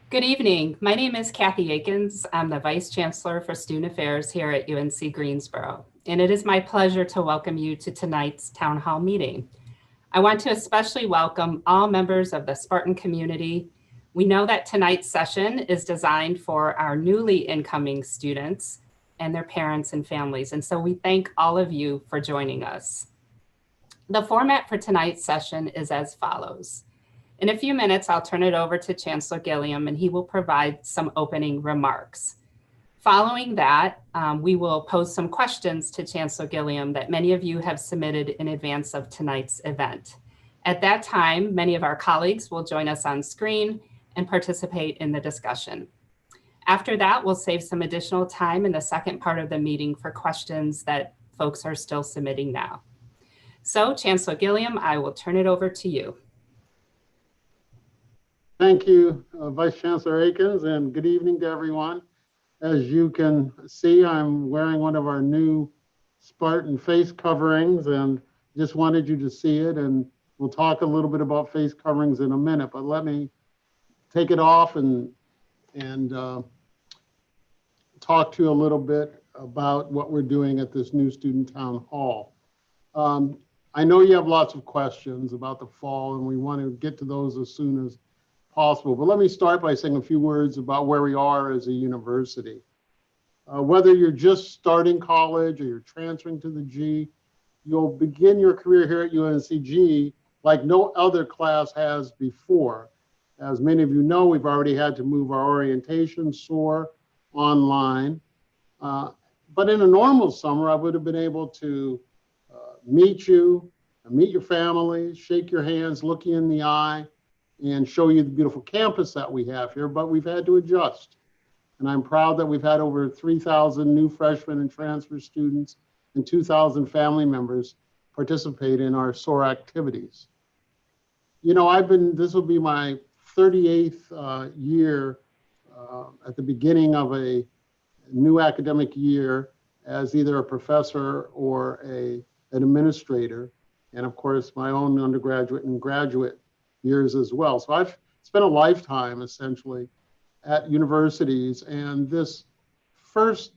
Good evening. My name is Kathy Akins. I'm the Vice Chancellor for Student Affairs here at UNC Greensboro, and it is my pleasure to welcome you to tonight's Town Hall meeting. I want to especially welcome all members of the Spartan community. We know that tonight's session is designed for our newly incoming students and their parents and families, and so we thank all of you for joining us. The format for tonight's session is as follows. In a few minutes, I'll turn it over to Chancellor Gilliam, and he will provide some opening remarks. Following that, we will pose some questions to Chancellor Gilliam that many of you have submitted in advance of tonight's event. At that time, many of our colleagues will join us on screen and participate in the discussion. After that, we'll save some additional time in the second part of the meeting for questions that folks are still submitting now. So, Chancellor Gilliam, I will turn it over to you. Thank you, Vice Chancellor Akins, and good evening to everyone. As you can see, I'm wearing one of our new Spartan face coverings, and just wanted you to see it, and we'll talk a little bit about face coverings in a minute, but let me take it off and talk to you a little bit about what we're doing at this new Student Town Hall. I know you have lots of questions about the fall, and we want to get to those as soon as possible, but let me start by saying a few words about where we are as a university. Whether you're just starting college or you're transferring to the G, you'll begin your career here at UNCG like no other class has before. As many of you know, we've already had to move our orientation SOAR online, but in a normal summer, I would have been able to meet you, meet your family, shake your hands, look you in the eye, and show you the beautiful campus that we have here, but we've had to adjust. And I'm proud that we've had over 3,000 new freshmen and transfer students and 2,000 family members participate in our SOAR activities. You know, this will be my 38th year at the beginning of a new academic year as either a professor or an administrator, and of course my own undergraduate and graduate years as well. So I've spent a lifetime essentially at universities, and this first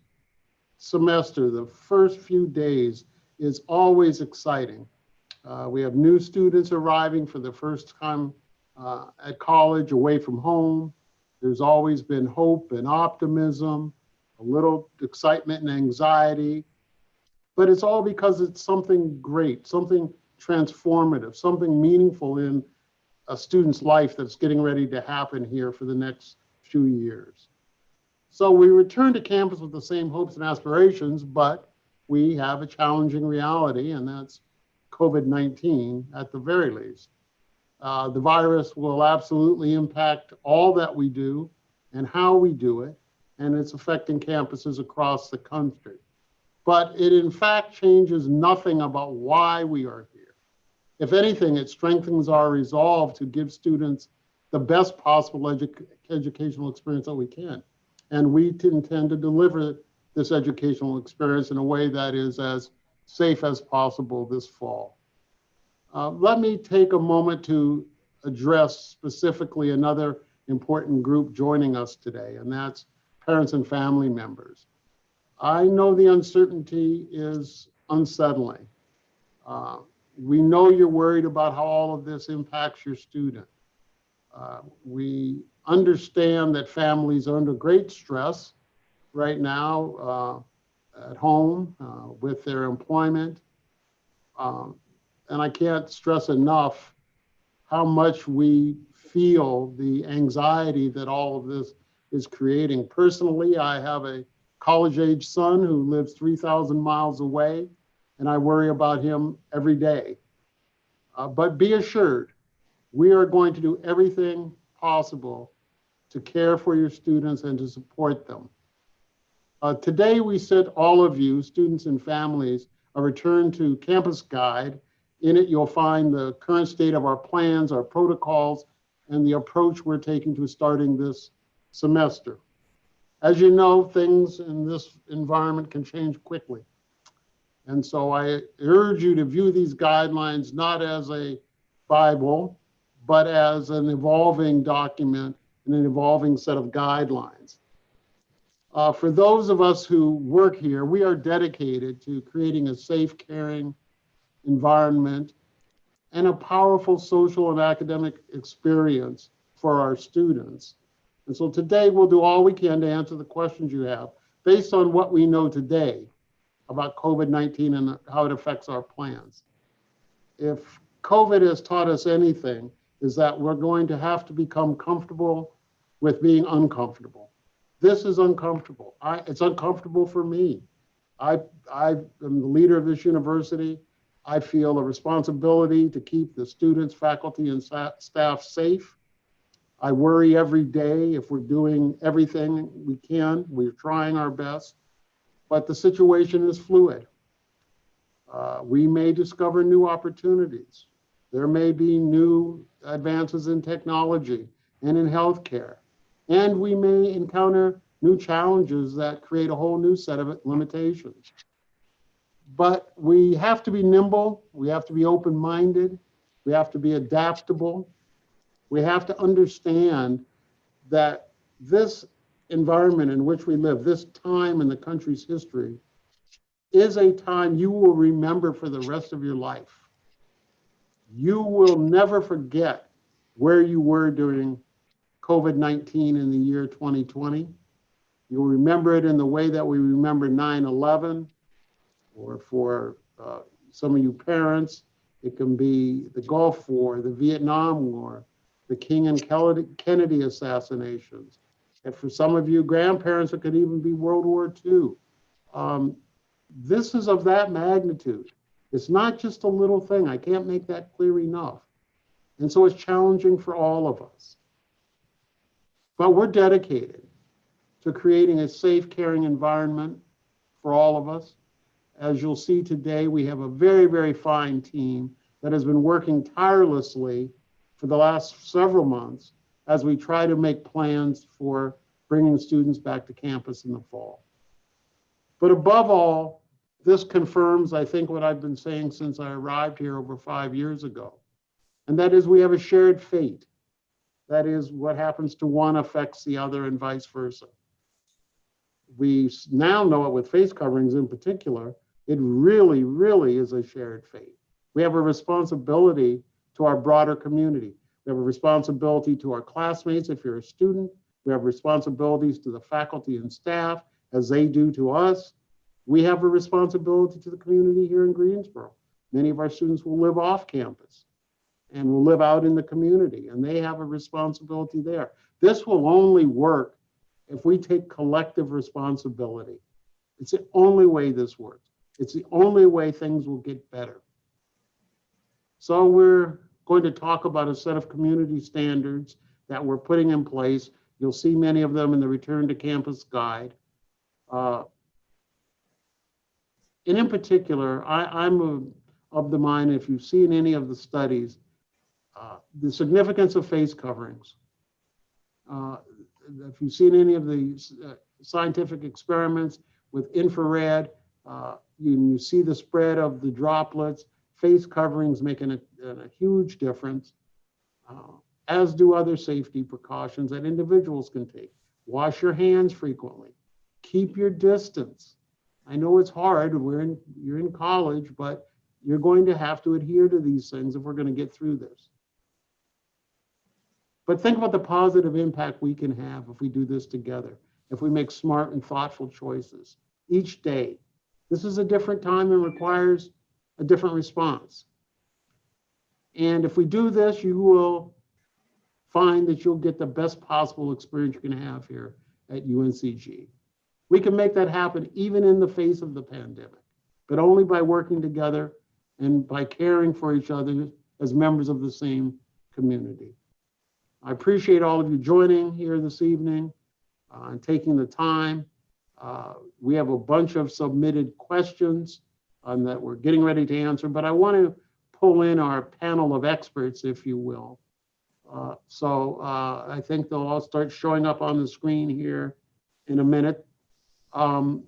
semester, the first few days is always exciting. We have new students arriving for the first time at college away from home. There's always been hope and optimism, a little excitement and anxiety, but it's all because it's something great, something transformative, something meaningful in a student's life that's getting ready to happen here for the next few years. So we return to campus with the same hopes and aspirations, but we have a challenging reality, and that's COVID-19 at the very least. The virus will absolutely impact all that we do and how we do it, and it's affecting campuses across the country. But it in fact changes nothing about why we are here. If anything, it strengthens our resolve to give students the best possible educational experience that we can. And we intend to deliver this educational experience in a way that is as safe as possible this fall. Let me take a moment to address specifically another important group joining us today, and that's parents and family members. I know the uncertainty is unsettling. We know you're worried about how all of this impacts your student. We understand that families are under great stress right now at home with their employment. And I can't stress enough how much we feel the anxiety that all of this is creating. Personally, I have a college-age son who lives 3,000 miles away, and I worry about him every day. But be assured, we are going to do everything possible to care for your students and to support them. Today, we sent all of you, students and families, a return to campus guide. In it, you'll find the current state of our plans, our protocols, and the approach we're taking to starting this semester. As you know, things in this environment can change quickly. And so I urge you to view these guidelines not as a Bible, but as an evolving document and an evolving set of guidelines. For those of us who work here, we are dedicated to creating a safe, caring environment and a powerful social and academic experience for our students. And so today we'll do all we can to answer the questions you have based on what we know today about COVID-19 and how it affects our plans. If COVID has taught us anything, is that we're going to have to become comfortable with being uncomfortable. This is uncomfortable. It's uncomfortable for me. I am the leader of this university. I feel a responsibility to keep the students, faculty, and staff safe. I worry every day if we're doing everything we can. We're trying our best, but the situation is fluid. We may discover new opportunities. There may be new advances in technology and in healthcare. And we may encounter new challenges that create a whole new set of limitations. But we have to be nimble. We have to be open-minded. We have to be adaptable. We have to understand that this environment in which we live, this time in the country's history, is a time you will remember for the rest of your life. You will never forget where you were during COVID-19 in the year 2020. You'll remember it in the way that we remember 9/11, or for some of you parents, it can be the Gulf War, the Vietnam War, the King and Kennedy assassinations. And for some of you grandparents, it could even be World War II. This is of that magnitude. It's not just a little thing. I can't make that clear enough. And so it's challenging for all of us. But we're dedicated to creating a safe, caring environment for all of us. As you'll see today, we have a very, very fine team that has been working tirelessly for the last several months as we try to make plans for bringing students back to campus in the fall. But above all, this confirms, I think, what I've been saying since I arrived here over 5 years ago. And that is, we have a shared fate. That is, what happens to one affects the other and vice versa. We now know it with face coverings in particular. It really, really is a shared fate. We have a responsibility to our broader community. We have a responsibility to our classmates if you're a student. We have responsibilities to the faculty and staff as they do to us. We have a responsibility to the community here in Greensboro. Many of our students will live off campus and will live out in the community, and they have a responsibility there. This will only work if we take collective responsibility. It's the only way this works. It's the only way things will get better. So we're going to talk about a set of community standards that we're putting in place. You'll see many of them in the Return to Campus Guide. And in particular, I'm of the mind, if you've seen any of the studies, the significance of face coverings. If you've seen any of the scientific experiments with infrared, you see the spread of the droplets. Face coverings making a huge difference, as do other safety precautions that individuals can take. Wash your hands frequently. Keep your distance. I know it's hard. You're in college, but you're going to have to adhere to these things if we're going to get through this. But think about the positive impact we can have if we do this together, if we make smart and thoughtful choices each day. This is a different time and requires a different response. And if we do this, you will find that you'll get the best possible experience you can have here at UNCG. We can make that happen even in the face of the pandemic, but only by working together and by caring for each other as members of the same community. I appreciate all of you joining here this evening and taking the time. We have a bunch of submitted questions that we're getting ready to answer, but I want to pull in our panel of experts, if you will. I think they'll all start showing up on the screen here in a minute. And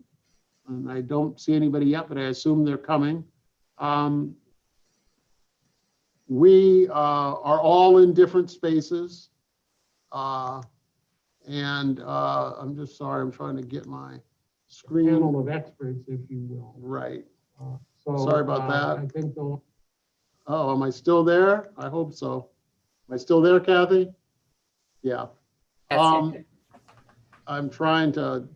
I don't see anybody yet, but I assume they're coming. We are all in different spaces. And I'm just sorry, I'm trying to get my Panel screen of experts, if you will. right. So Sorry about that. I think the Oh, am I still there? I hope so. Am I still there, Kathy? Yeah. Yes, you're good. I'm trying to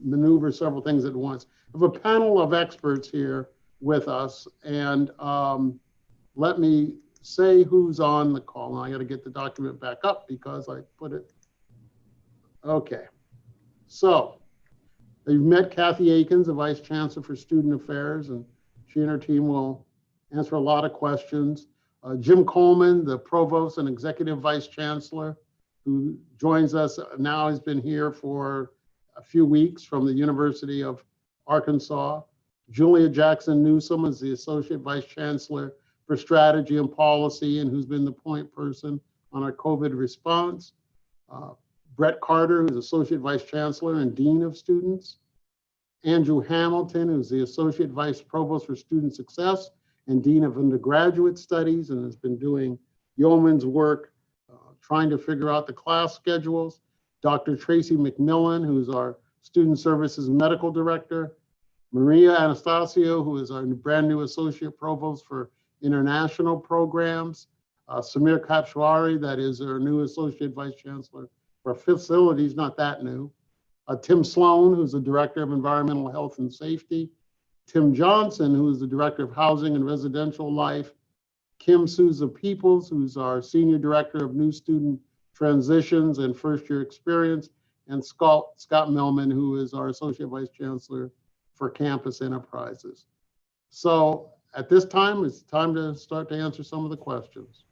maneuver several things at once. I have a panel of experts here with us, and let me say who's on the call. Now I got to get the document back up because I put it. Okay. So you've met Kathy Akins, the Vice Chancellor for Student Affairs, and she and her team will answer a lot of questions. Jim Coleman, the Provost and Executive Vice Chancellor, who joins us now, has been here for a few weeks from the University of Arkansas. Julia Jackson Newsom is the Associate Vice Chancellor for Strategy and Policy, and who's been the point person on our COVID response. Brett Carter, who's Associate Vice Chancellor and Dean of Students. Andrew Hamilton, who's the Associate Vice Provost for Student Success and Dean of Undergraduate Studies, and has been doing yeoman's work trying to figure out the class schedules. Dr. Tracy Mcmillian, who's our Student Services Medical Director. Maria Anastasio, who is our brand new Associate Provost for International Programs. Samir Kapshwari, that is our new Associate Vice Chancellor for Facilities, not that new. Tim Sloan, who's the Director of Environmental Health and Safety. Tim Johnson, who is the Director of Housing and Residential Life. Kim Souza Peoples, who's our Senior Director of New Student Transitions and First Year Experience. And Scott Millman, who is our Associate Vice Chancellor for Campus Enterprises. So at this time, it's time to start to answer some of the questions.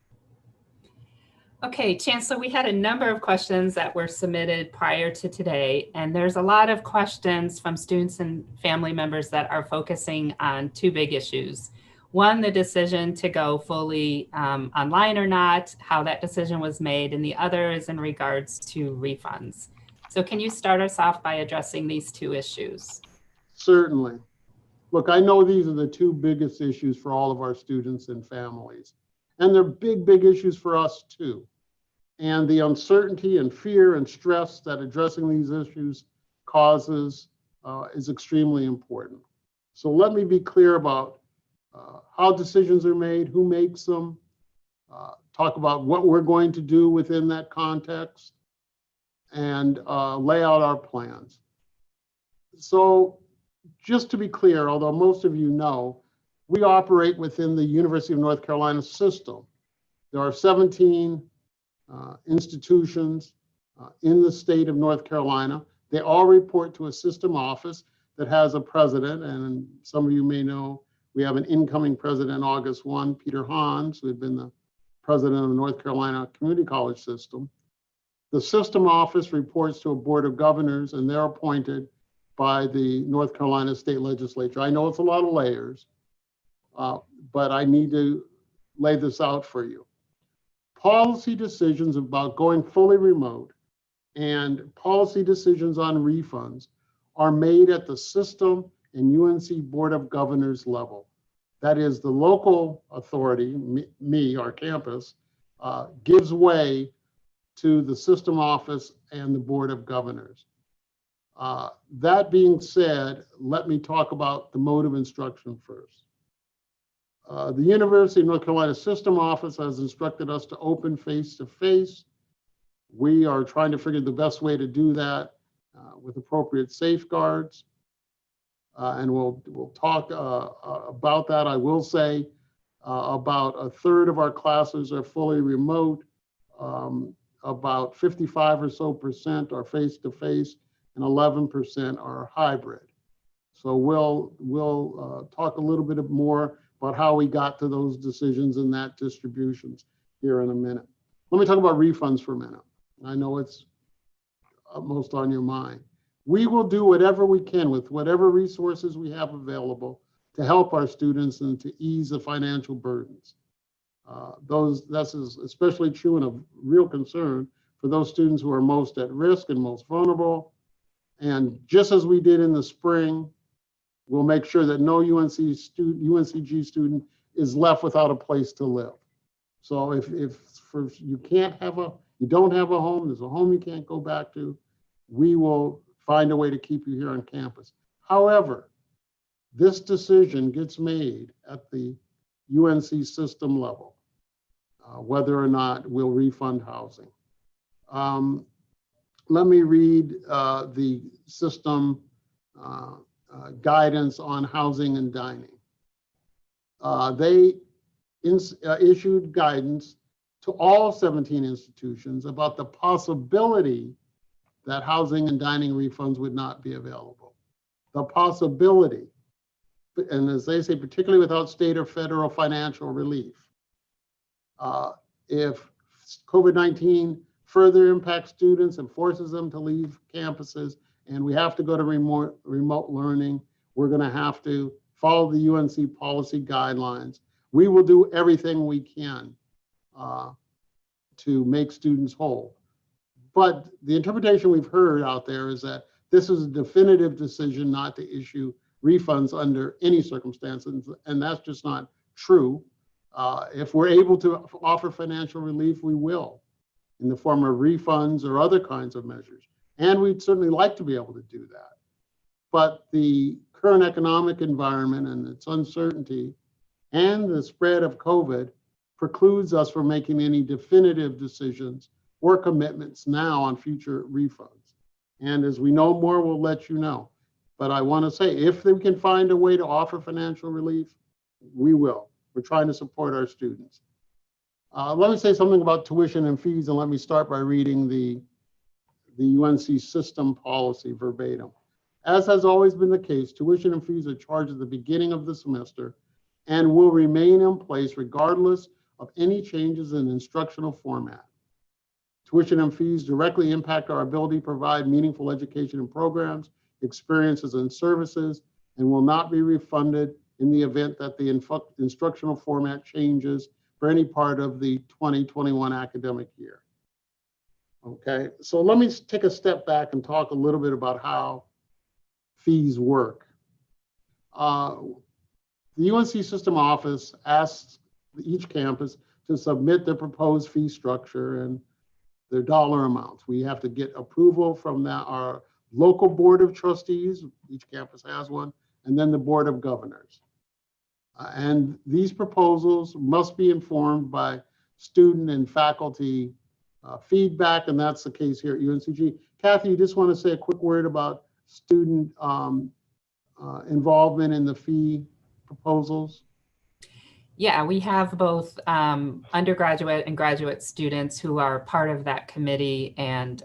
Okay, Chancellor, we had a number of questions that were submitted prior to today, and there's a lot of questions from students and family members that are focusing on two big issues. One, the decision to go fully online or not, how that decision was made, and the other is in regards to refunds. So can you start us off by addressing these two issues? Certainly. Look, I know these are the two biggest issues for all of our students and families, and they're big, big issues for us too. And the uncertainty and fear and stress that addressing these issues causes is extremely important. So let me be clear about how decisions are made, who makes them, talk about what we're going to do within that context, and lay out our plans. So just to be clear, although most of you know, we operate within the University of North Carolina system. There are 17 institutions in the state of North Carolina. They all report to a system office that has a president, and some of you may know we have an incoming president August 1, Peter Hans, who had been the president of the North Carolina Community College system. The system office reports to a board of governors, and they're appointed by the North Carolina state legislature. I know it's a lot of layers, but I need to lay this out for you. Policy decisions about going fully remote and policy decisions on refunds are made at the system and UNC Board of Governors level. That is, the local authority, me, our campus, gives way to the system office and the Board of Governors. That being said, let me talk about the mode of instruction first. The University of North Carolina System Office has instructed us to open face-to-face. We are trying to figure the best way to do that with appropriate safeguards. And we'll talk about that. I will say about a third of our classes are fully remote. About 55% or so are face-to-face, and 11% are hybrid. So we'll talk a little bit more about how we got to those decisions and that distributions here in a minute. Let me talk about refunds for a minute. I know it's most on your mind. We will do whatever we can with whatever resources we have available to help our students and to ease the financial burdens. This is especially true and of real concern for those students who are most at risk and most vulnerable. And just as we did in the spring, we'll make sure that no UNCG student is left without a place to live. So if you don't have a home, there's a home you can't go back to, we will find a way to keep you here on campus. However, this decision gets made at the UNC system level, whether or not we'll refund housing. Let me read the system guidance on housing and dining. They issued guidance to all 17 institutions about the possibility that housing and dining refunds would not be available. The possibility, and as they say, particularly without state or federal financial relief. If COVID-19 further impacts students and forces them to leave campuses, and we have to go to remote learning, we're going to have to follow the UNC policy guidelines. We will do everything we can to make students whole. But the interpretation we've heard out there is that this is a definitive decision not to issue refunds under any circumstances, and that's just not true. If we're able to offer financial relief, we will, in the form of refunds or other kinds of measures. And we'd certainly like to be able to do that. But the current economic environment and its uncertainty and the spread of COVID precludes us from making any definitive decisions or commitments now on future refunds. And as we know more, we'll let you know. But I want to say, if we can find a way to offer financial relief, we will. We're trying to support our students. Let me say something about tuition and fees, and let me start by reading the UNC system policy verbatim. As has always been the case, tuition and fees are charged at the beginning of the semester and will remain in place regardless of any changes in instructional format. Tuition and fees directly impact our ability to provide meaningful education and programs, experiences, and services, and will not be refunded in the event that the instructional format changes for any part of the 2021 academic year. Okay, so let me take a step back and talk a little bit about how fees work. The UNC system office asks each campus to submit their proposed fee structure and their dollar amounts. We have to get approval from our local board of trustees, each campus has one, and then the board of governors. And these proposals must be informed by student and faculty feedback, and that's the case here at UNCG. Kathy, you just want to say a quick word about student involvement in the fee proposals? Yeah, we have both undergraduate and graduate students who are part of that committee and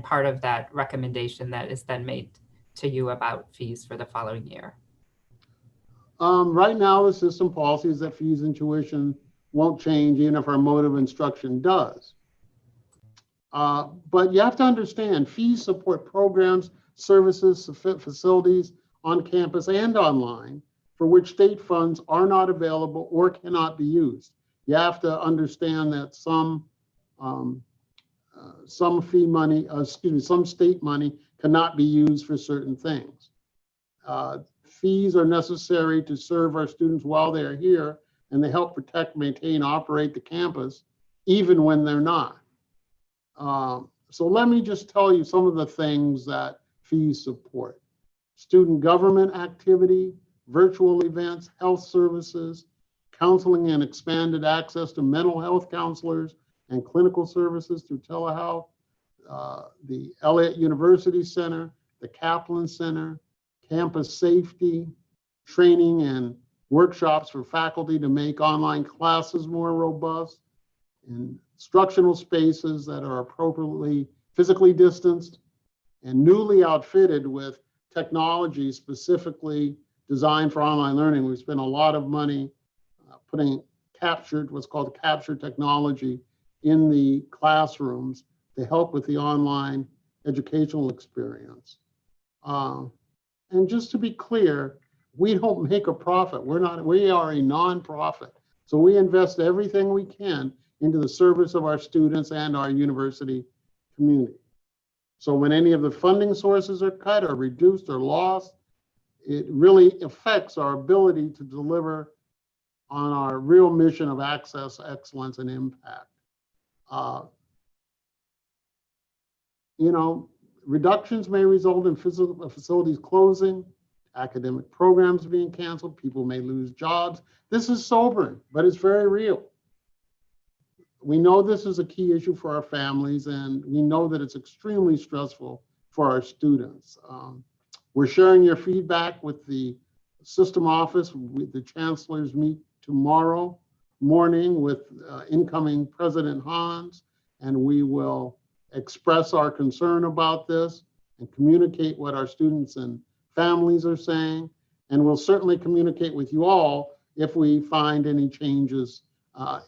part of that recommendation that is then made to you about fees for the following year. Right now, the system policy is that fees and tuition won't change even if our mode of instruction does. But you have to understand, fees support programs, services, facilities on campus and online for which state funds are not available or cannot be used. You have to understand that some fee money, some state money cannot be used for certain things. Fees are necessary to serve our students while they are here, and they help protect, maintain, operate the campus, even when they're not. So let me just tell you some of the things that fees support. Student government activity, virtual events, health services, counseling and expanded access to mental health counselors and clinical services through telehealth, the Elliott University Center, the Kaplan Center, campus safety, training and workshops for faculty to make online classes more robust, and instructional spaces that are appropriately physically distanced and newly outfitted with technology specifically designed for online learning. We've spent a lot of money putting what's called captured technology in the classrooms to help with the online educational experience. And just to be clear, we don't make a profit. We are a nonprofit. So we invest everything we can into the service of our students and our university community. So when any of the funding sources are cut or reduced or lost, it really affects our ability to deliver on our real mission of access, excellence, and impact. Reductions may result in physical facilities closing, academic programs being canceled, people may lose jobs. This is sobering, but it's very real. We know this is a key issue for our families, and we know that it's extremely stressful for our students. We're sharing your feedback with the system office. The chancellors meet tomorrow morning with incoming President Hans, and we will express our concern about this and communicate what our students and families are saying. And we'll certainly communicate with you all if we find any changes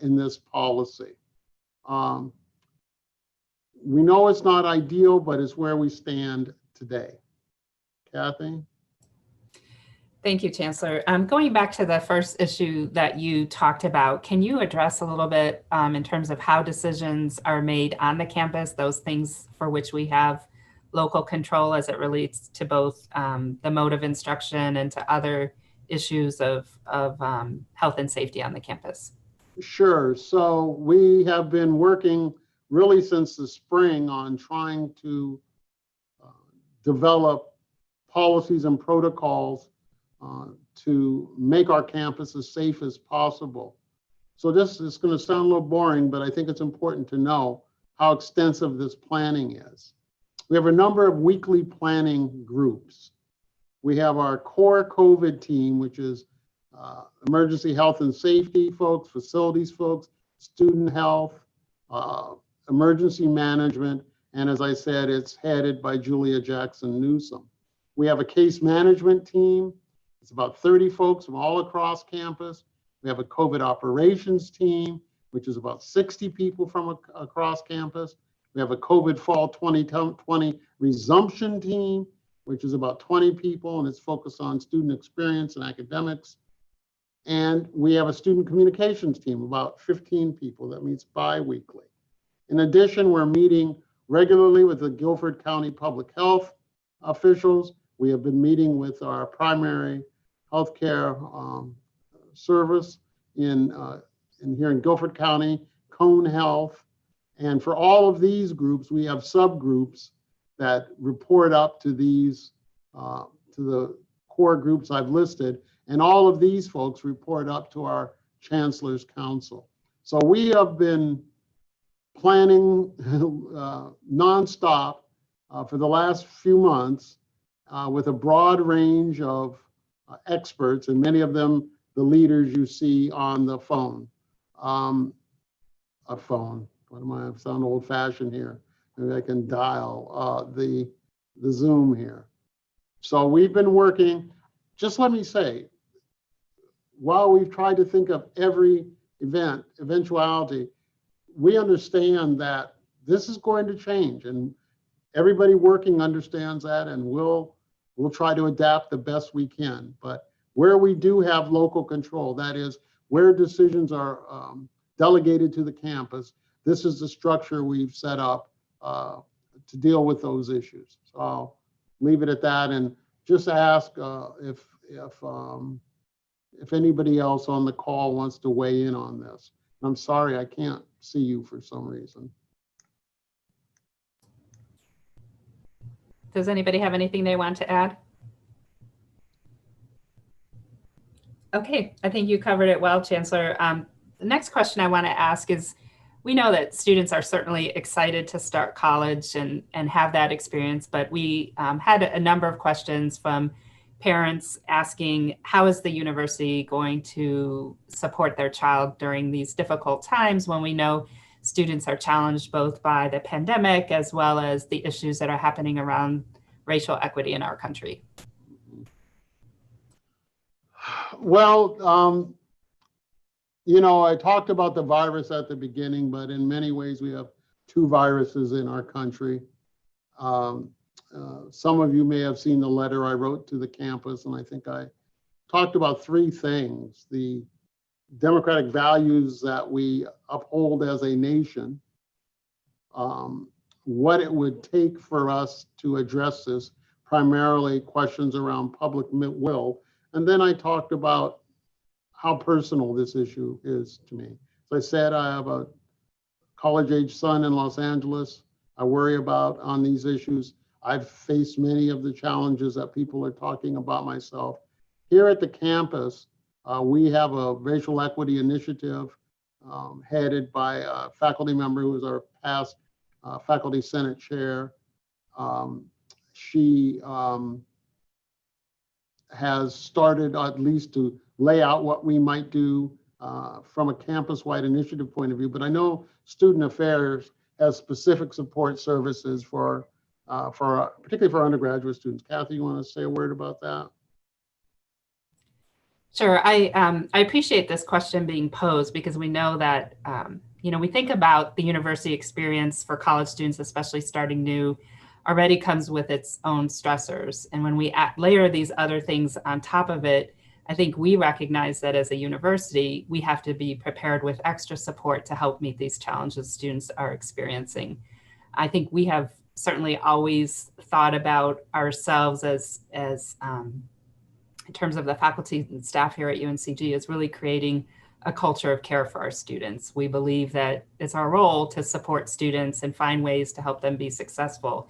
in this policy. We know it's not ideal, but it's where we stand today. Kathy? Thank you, Chancellor. Going back to the first issue that you talked about, can you address a little bit in terms of how decisions are made on the campus, those things for which we have local control as it relates to both the mode of instruction and to other issues of health and safety on the campus? Sure. So we have been working really since the spring on trying to develop policies and protocols to make our campus as safe as possible. So this is going to sound a little boring, but I think it's important to know how extensive this planning is. We have a number of weekly planning groups. We have our core COVID team, which is emergency health and safety folks, facilities folks, student health, emergency management, and as I said, it's headed by Julia Jackson Newsom. We have a case management team. It's about 30 folks from all across campus. We have a COVID operations team, which is about 60 people from across campus. We have a COVID fall 2020 resumption team, which is about 20 people, and it's focused on student experience and academics. And we have a student communications team, about 15 people that meets bi-weekly. In addition, we're meeting regularly with the Guilford County Public Health officials. We have been meeting with our primary healthcare service in here in Guilford County, Cone Health. And for all of these groups, we have subgroups that report up to these, to the core groups I've listed. And all of these folks report up to our Chancellor's Council. So we have been planning nonstop for the last few months with a broad range of experts, and many of them the leaders you see on the phone. A phone. What am I? I sound old-fashioned here. Maybe I can dial the Zoom here. So we've been working. Just let me say, while we've tried to think of every eventuality, we understand that this is going to change, and everybody working understands that, and we'll try to adapt the best we can. But where we do have local control, that is where decisions are delegated to the campus, this is the structure we've set up to deal with those issues. So I'll leave it at that and just ask if anybody else on the call wants to weigh in on this. I'm sorry, I can't see you for some reason. Does anybody have anything they want to add? Okay, I think you covered it well, Chancellor. The next question I want to ask is, we know that students are certainly excited to start college and have that experience, but we had a number of questions from parents asking, how is the university going to support their child during these difficult times when we know students are challenged both by the pandemic as well as the issues that are happening around racial equity in our country? Well, you know, I talked about the virus at the beginning, but in many ways we have two viruses in our country. Some of you may have seen the letter I wrote to the campus, and I think I talked about three things: the democratic values that we uphold as a nation, what it would take for us to address this, primarily questions around public will, and then I talked about how personal this issue is to me. As I said, I have a college-age son in Los Angeles I worry about on these issues. I've faced many of the challenges that people are talking about myself. Here at the campus, we have a racial equity initiative headed by a faculty member who is our past faculty senate chair. She has started at least to lay out what we might do from a campus-wide initiative point of view. But I know Student Affairs has specific support services for particularly for undergraduate students. Kathy, you want to say a word about that? Sure. I appreciate this question being posed because we know that, we think about the university experience for college students, especially starting new, already comes with its own stressors. And when we layer these other things on top of it, I think we recognize that as a university, we have to be prepared with extra support to help meet these challenges students are experiencing. I think we have certainly always thought about ourselves as in terms of the faculty and staff here at UNCG, is really creating a culture of care for our students. We believe that it's our role to support students and find ways to help them be successful.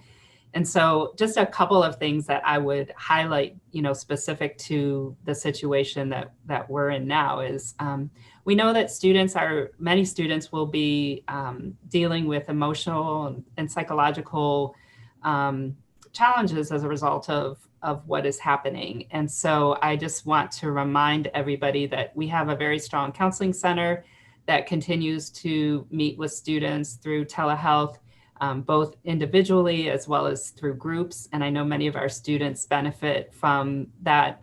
And so just a couple of things that I would highlight, specific to the situation that we're in now is we know that many students will be dealing with emotional and psychological challenges as a result of what is happening. And so I just want to remind everybody that we have a very strong counseling center that continues to meet with students through telehealth, both individually as well as through groups. And I know many of our students benefit from that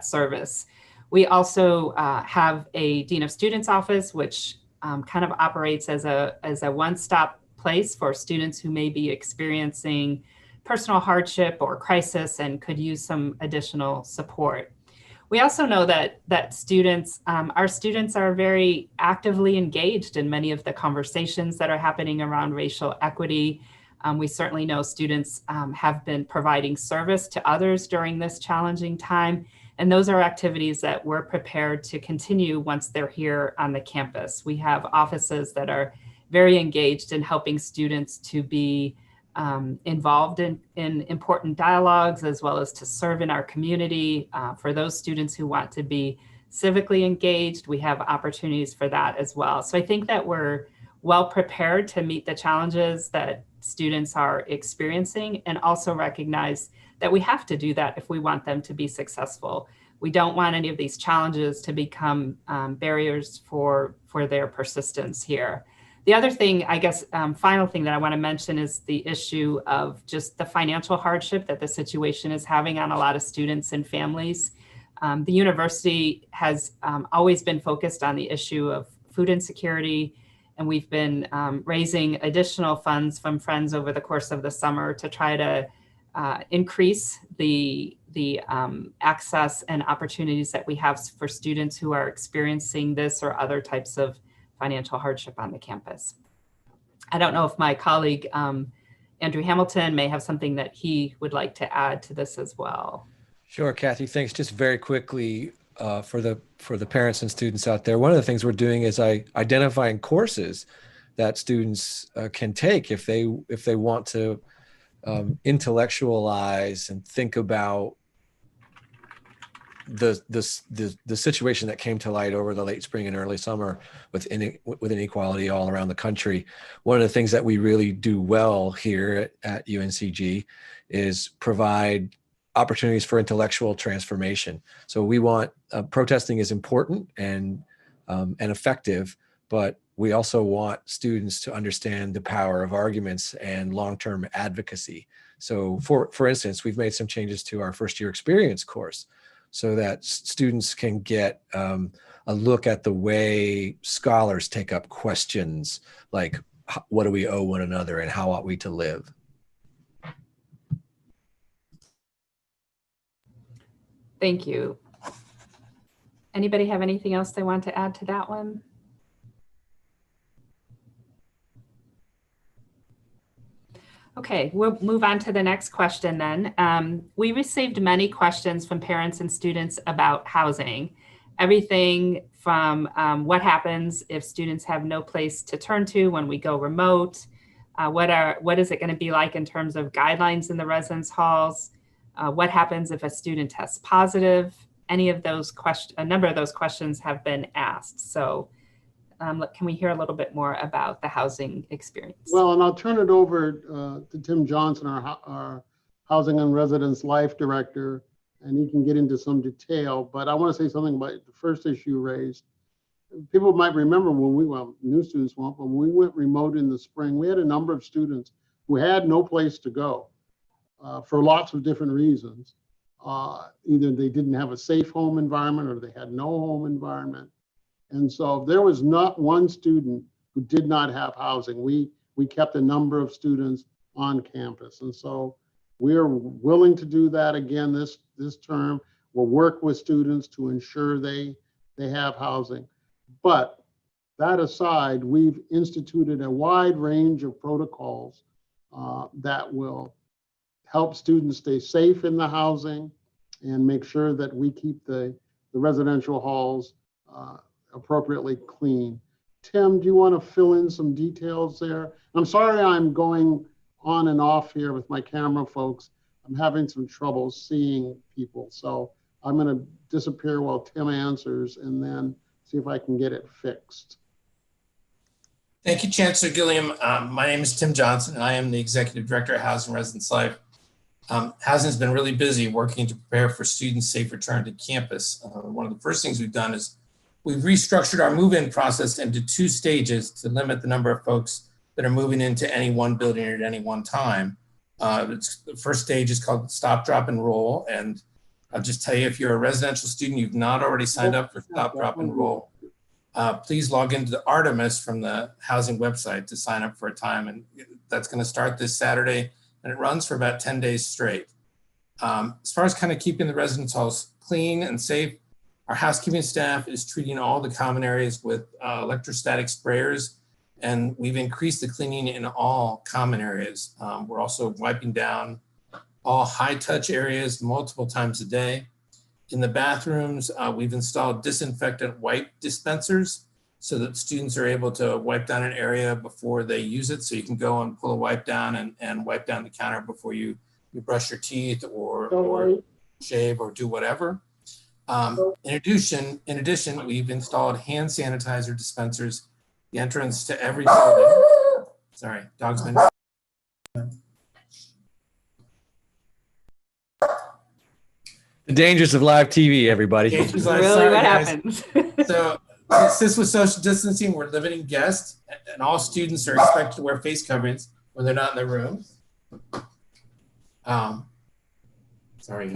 service. We also have a Dean of Students office, which kind of operates as a one-stop place for students who may be experiencing personal hardship or crisis and could use some additional support. We also know that our students are very actively engaged in many of the conversations that are happening around racial equity. We certainly know students have been providing service to others during this challenging time. And those are activities that we're prepared to continue once they're here on the campus. We have offices that are very engaged in helping students to be involved in important dialogues, as well as to serve in our community. For those students who want to be civically engaged, we have opportunities for that as well. So I think that we're well prepared to meet the challenges that students are experiencing, and also recognize that we have to do that if we want them to be successful. We don't want any of these challenges to become barriers for their persistence here. The other thing, I guess, final thing that I want to mention is the issue of just the financial hardship that the situation is having on a lot of students and families. The university has always been focused on the issue of food insecurity, and we've been raising additional funds from friends over the course of the summer to try to increase the access and opportunities that we have for students who are experiencing this or other types of financial hardship on the campus. I don't know if my colleague, Andrew Hamilton, may have something that he would like to add to this as well. Sure, Kathy, thanks. Just very quickly, for the parents and students out there, one of the things we're doing is identifying courses that students can take if they want to intellectualize and think about the situation that came to light over the late spring and early summer with inequality all around the country. One of the things that we really do well here at UNCG is provide opportunities for intellectual transformation. So we want protesting is important and effective, but we also want students to understand the power of arguments and long-term advocacy. So for instance, we've made some changes to our first year experience course so that students can get a look at the way scholars take up questions like, what do we owe one another and how ought we to live? Thank you. Anybody have anything else they want to add to that one? Okay, we'll move on to the next question then. We received many questions from parents and students about housing. Everything from what happens if students have no place to turn to when we go remote, What is it going to be like in terms of guidelines in the residence halls? What happens if a student tests positive? Any of those questions, a number of those questions have been asked. So can we hear a little bit more about the housing experience? Well, and I'll turn it over to Tim Johnson, our Housing and Residence Life Director, and he can get into some detail. But I want to say something about the first issue raised. People might remember when new students went, when we went remote in the spring, we had a number of students who had no place to go for lots of different reasons. Either they didn't have a safe home environment or they had no home environment. And so there was not one student who did not have housing. We kept a number of students on campus. And so we are willing to do that again this term. We'll work with students to ensure they have housing. But that aside, we've instituted a wide range of protocols that will help students stay safe in the housing and make sure that we keep the residential halls appropriately clean. Tim, do you want to fill in some details there? I'm sorry I'm going on and off here with my camera folks. I'm having some trouble seeing people. So I'm going to disappear while Tim answers and then see if I can get it fixed. Thank you, Chancellor Gilliam. My name is Tim Johnson, and I am the Executive Director of Housing and Residence Life. Housing has been really busy working to prepare for students' safe return to campus. One of the first things we've done is we've restructured our move-in process into 2 stages to limit the number of folks that are moving into any one building at any one time. The first stage is called Stop, Drop, and Roll. And I'll just tell you, if you're a residential student, you've not already signed up for Stop, Drop, and Roll, please log into the Artemis from the housing website to sign up for a time. And that's going to start this Saturday, and it runs for about 10 days straight. As far as kind of keeping the residence halls clean and safe, our housekeeping staff is treating all the common areas with electrostatic sprayers, and we've increased the cleaning in all common areas. We're also wiping down all high-touch areas multiple times a day. In the bathrooms, we've installed disinfectant wipe dispensers so that students are able to wipe down an area before they use it. So you can go and pull a wipe down and wipe down the counter before you brush your teeth or shave or do whatever. In addition, we've installed hand sanitizer dispensers, the entrance to every building. Sorry, dog's been. The dangers of live TV, everybody. Really what happens. So since with social distancing, we're limiting guests, and all students are expected to wear face coverings when they're not in their rooms. Sorry.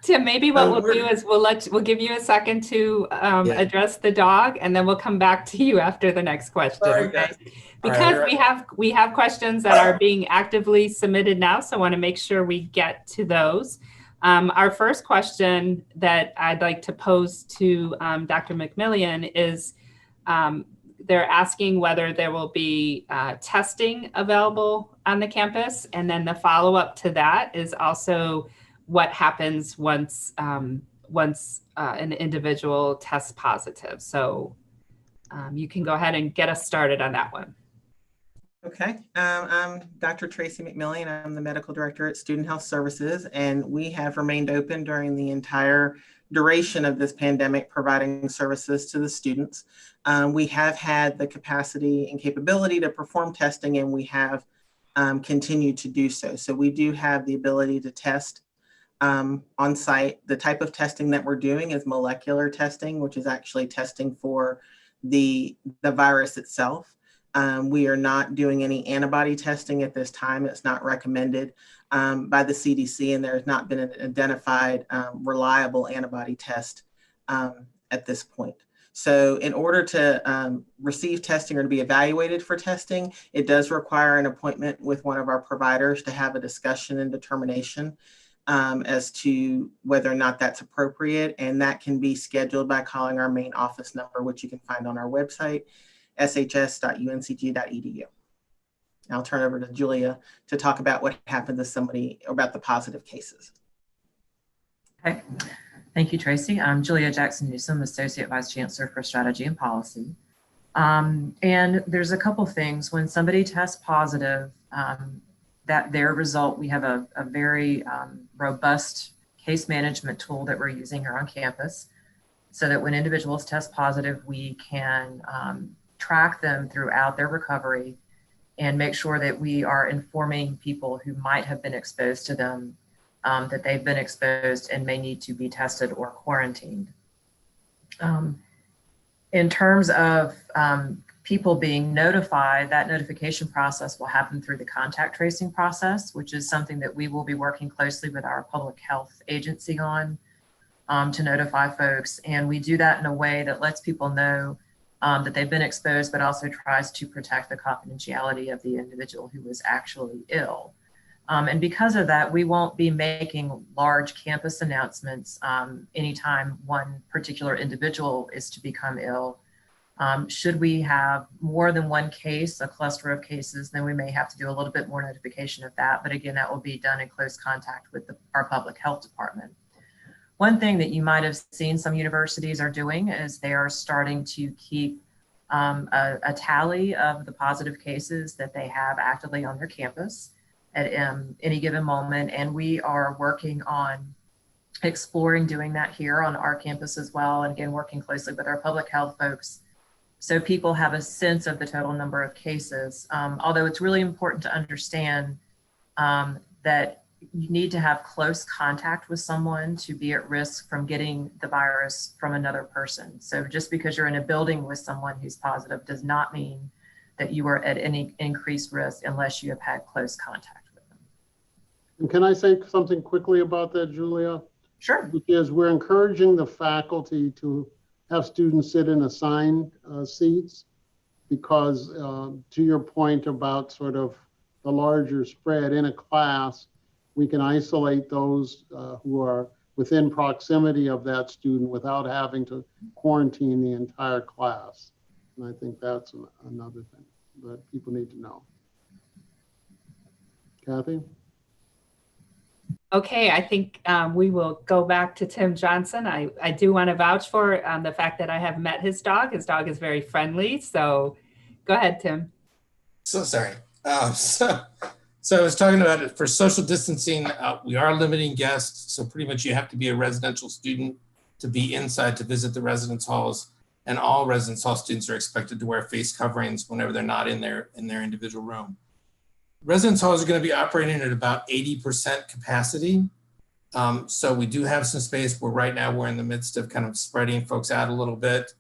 Tim, maybe what we'll do is we'll give you a second to address the dog, and then we'll come back to you after the next question. Sorry, okay? guys. Because right. we have questions that are being actively submitted now, so I want to make sure we get to those. Our first question that I'd like to pose to Dr. Mcmillian is they're asking whether there will be testing available on the campus, and then the follow-up to that is also what happens once an individual tests positive. So you can go ahead and get us started on that one. Okay, I'm Dr. Tracy Mcmillian. I'm the Medical Director at Student Health Services, and we have remained open during the entire duration of this pandemic, providing services to the students. We have had the capacity and capability to perform testing, and we have continued to do so. So we do have the ability to test on site. The type of testing that we're doing is molecular testing, which is actually testing for the virus itself. We are not doing any antibody testing at this time. It's not recommended by the CDC, and there has not been an identified reliable antibody test at this point. So in order to receive testing or to be evaluated for testing, it does require an appointment with one of our providers to have a discussion and determination as to whether or not that's appropriate. And that can be scheduled by calling our main office number, which you can find on our website, shs.uncg.edu. I'll turn over to Julia to talk about what happened to somebody, about the positive cases. Okay, thank you, Tracy. I'm Julia Jackson Newsom, Associate Vice Chancellor for Strategy and Policy. And there's a couple things. When somebody tests positive, that their result, we have a very robust case management tool that we're using here on campus, so that when individuals test positive, we can track them throughout their recovery and make sure that we are informing people who might have been exposed to them that they've been exposed and may need to be tested or quarantined. In terms of people being notified, that notification process will happen through the contact tracing process, which is something that we will be working closely with our public health agency on to notify folks. And we do that in a way that lets people know that they've been exposed, but also tries to protect the confidentiality of the individual who was actually ill. And because of that, we won't be making large campus announcements anytime one particular individual is to become ill. Should we have more than one case, a cluster of cases, then we may have to do a little bit more notification of that. But again, that will be done in close contact with our public health department. One thing that you might have seen some universities are doing is they are starting to keep a tally of the positive cases that they have actively on their campus at any given moment. And we are working on exploring doing that here on our campus as well. And again, working closely with our public health folks, so people have a sense of the total number of cases. Although it's really important to understand that you need to have close contact with someone to be at risk from getting the virus from another person. So just because you're in a building with someone who's positive does not mean that you are at any increased risk unless you have had close contact with them. And can I say something quickly about that, Julia? Sure. Because we're encouraging the faculty to have students sit in assigned seats, because to your point about sort of the larger spread in a class, we can isolate those who are within proximity of that student without having to quarantine the entire class. And I think that's another thing that people need to know. Kathy? Okay, I think we will go back to Tim Johnson. I do want to vouch for the fact that I have met his dog. His dog is very friendly. So go ahead, Tim. So sorry. So I was talking about it for social distancing. We are limiting guests. So pretty much you have to be a residential student to be inside to visit the residence halls. And all residence hall students are expected to wear face coverings whenever they're not in their individual room. Residence halls are going to be operating at about 80% capacity. So we do have some space where right now we're in the midst of kind of spreading folks out a little bit,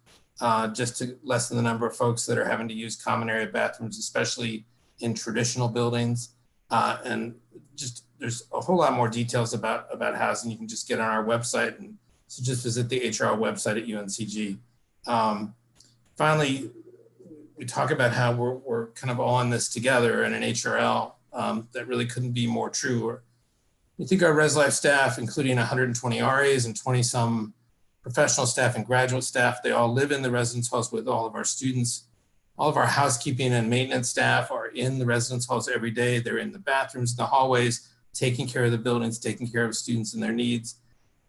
just to lessen the number of folks that are having to use common area bathrooms, especially in traditional buildings. And just there's a whole lot more details about housing you can just get on our website. And so just visit the HR website at UNCG. Finally, we talk about how we're kind of all in this together in an HRL that really couldn't be more true. We think our Res Life staff, including 120 RAs and 20 some professional staff and graduate staff, they all live in the residence halls with all of our students. All of our housekeeping and maintenance staff are in the residence halls every day. They're in the bathrooms, the hallways, taking care of the buildings, taking care of students and their needs.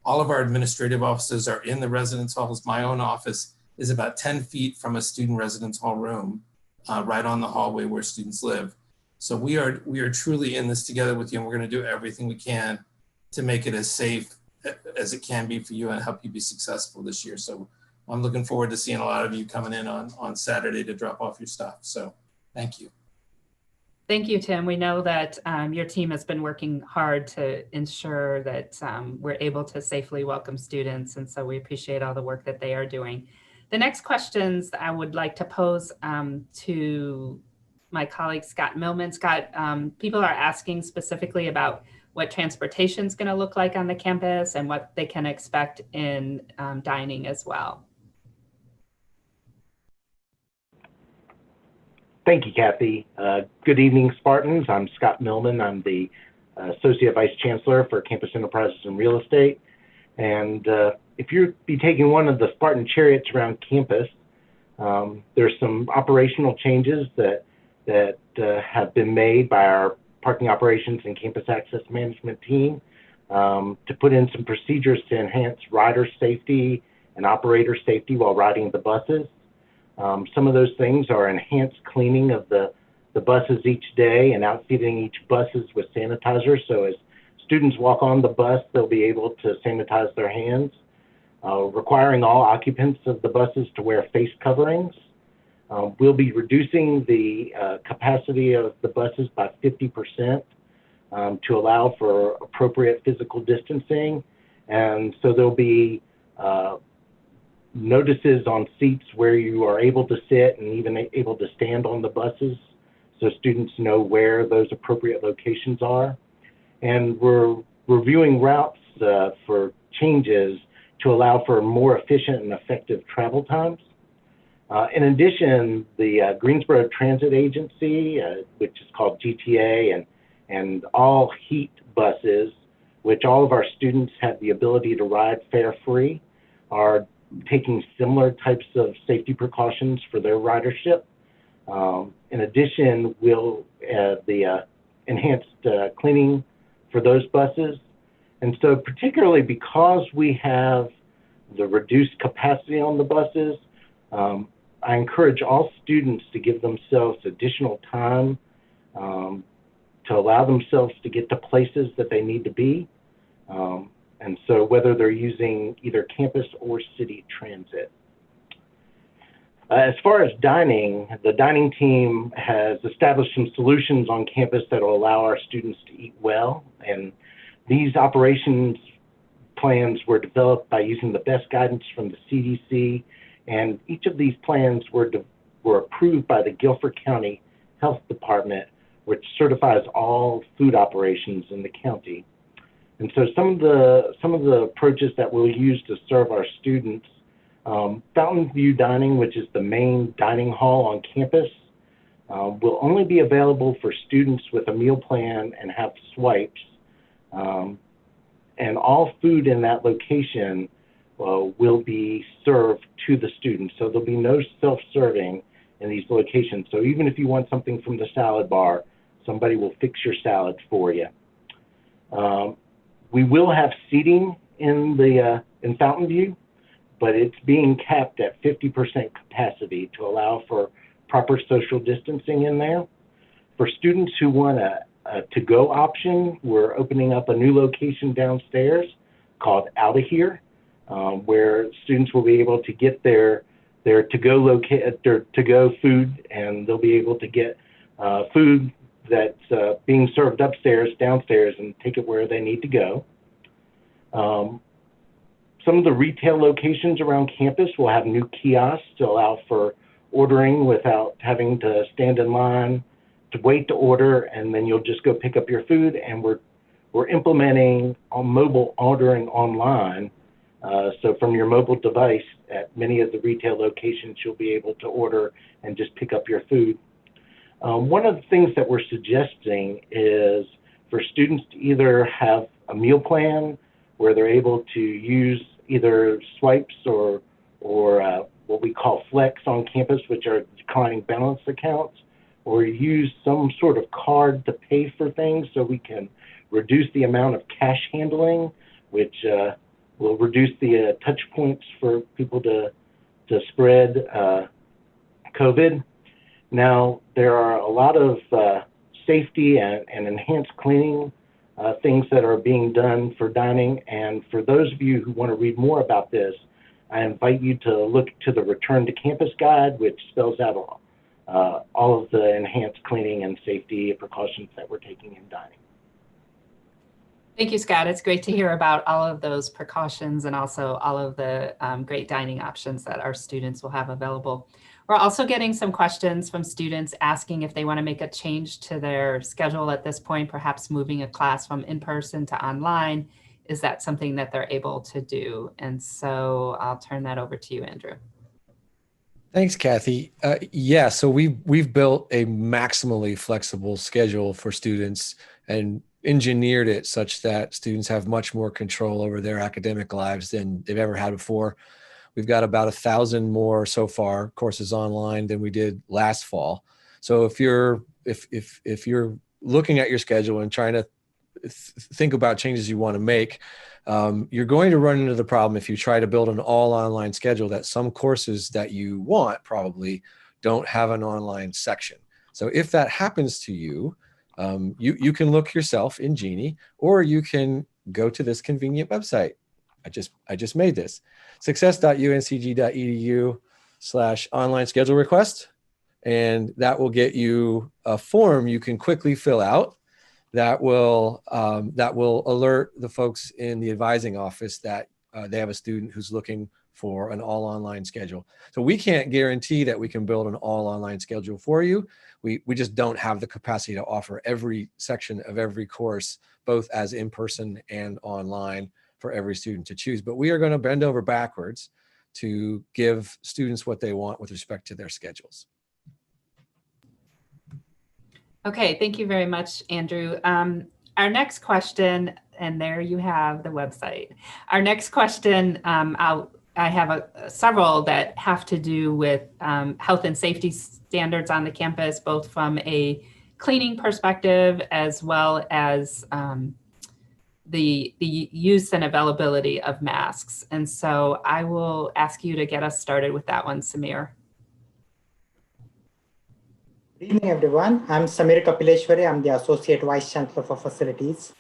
All of our administrative offices are in the residence halls. My own office is about 10 feet from a student residence hall room, right on the hallway where students live. So we are truly in this together with you, and we're going to do everything we can to make it as safe as it can be for you and help you be successful this year. So I'm looking forward to seeing a lot of you coming in on Saturday to drop off your stuff. So thank you. Thank you, Tim. We know that your team has been working hard to ensure that we're able to safely welcome students. And so we appreciate all the work that they are doing. The next questions I would like to pose to my colleague, Scott Millman. Scott, people are asking specifically about what transportation is going to look like on the campus and what they can expect in dining as well. Thank you, Kathy. Good evening, Spartans. I'm Scott Millman. I'm the Associate Vice Chancellor for Campus Enterprises and Real Estate. And if you'll be taking one of the Spartan chariots around campus, there's some operational changes that have been made by our parking operations and campus access management team to put in some procedures to enhance rider safety and operator safety while riding the buses. Some of those things are enhanced cleaning of the buses each day and outfitting each buses with sanitizer. So as students walk on the bus, they'll be able to sanitize their hands. Requiring all occupants of the buses to wear face coverings. We'll be reducing the capacity of the buses by 50% to allow for appropriate physical distancing. And so there'll be notices on seats where you are able to sit and even able to stand on the buses, so students know where those appropriate locations are. And we're reviewing routes for changes to allow for more efficient and effective travel times. In addition, the Greensboro Transit Agency, which is called GTA, and all HEAT buses, which all of our students have the ability to ride fare-free, are taking similar types of safety precautions for their ridership. In addition, we'll the enhanced cleaning for those buses. And so particularly because we have the reduced capacity on the buses, I encourage all students to give themselves additional time to allow themselves to get to places that they need to be. And so whether they're using either campus or city transit. As far as dining, the dining team has established some solutions on campus that will allow our students to eat well. And these operations plans were developed by using the best guidance from the CDC. And each of these plans were approved by the Guilford County Health Department, which certifies all food operations in the county. And so some of the approaches that we'll use to serve our students, Fountain View Dining, which is the main dining hall on campus, will only be available for students with a meal plan and have swipes. And all food in that location will be served to the students. So there'll be no self-serving in these locations. So even if you want something from the salad bar, somebody will fix your salad for you. We will have seating in Fountain View, but it's being capped at 50% capacity to allow for proper social distancing in there. For students who want a to-go option, we're opening up a new location downstairs called Out of Here, where students will be able to get their to-go food, and they'll be able to get food that's being served upstairs, downstairs, and take it where they need to go. Some of the retail locations around campus will have new kiosks to allow for ordering without having to stand in line to wait to order, and then you'll just go pick up your food. And we're implementing mobile ordering online. So from your mobile device at many of the retail locations, you'll be able to order and just pick up your food. One of the things that we're suggesting is for students to either have a meal plan where they're able to use either swipes or what we call flex on campus, which are declining balance accounts, or use some sort of card to pay for things so we can reduce the amount of cash handling, which will reduce the touch points for people to spread COVID. Now, there are a lot of safety and enhanced cleaning things that are being done for dining. And for those of you who want to read more about this, I invite you to look to the Return to Campus Guide, which spells out all of the enhanced cleaning and safety precautions that we're taking in dining. Thank you, Scott. It's great to hear about all of those precautions and also all of the great dining options that our students will have available. We're also getting some questions from students asking if they want to make a change to their schedule at this point, perhaps moving a class from in-person to online. Is that something that they're able to do? And so I'll turn that over to you, Andrew. Thanks, Kathy. Yeah, so we've built a maximally flexible schedule for students and engineered it such that students have much more control over their academic lives than they've ever had before. We've got about 1,000 more so far courses online than we did last fall. So if you're looking at your schedule and trying to think about changes you want to make, you're going to run into the problem if you try to build an all online schedule that some courses that you want probably don't have an online section. So if that happens to you, you can look yourself in Genie, or you can go to this convenient website. I just made this, success.uncg.edu/online schedule request. And that will get you a form you can quickly fill out that will alert the folks in the advising office that they have a student who's looking for an all online schedule. So we can't guarantee that we can build an all online schedule for you. We just don't have the capacity to offer every section of every course, both as in person and online, for every student to choose. But we are going to bend over backwards to give students what they want with respect to their schedules. Okay, thank you very much, Andrew. Our next question, and there you have the website. Our next question, I have several that have to do with health and safety standards on the campus, both from a cleaning perspective as well as the use and availability of masks. And so I will ask you to get us started with that one, Samir. Good evening, everyone. I'm Samir Kapileshwari. I'm the Associate Vice Chancellor for Facilities.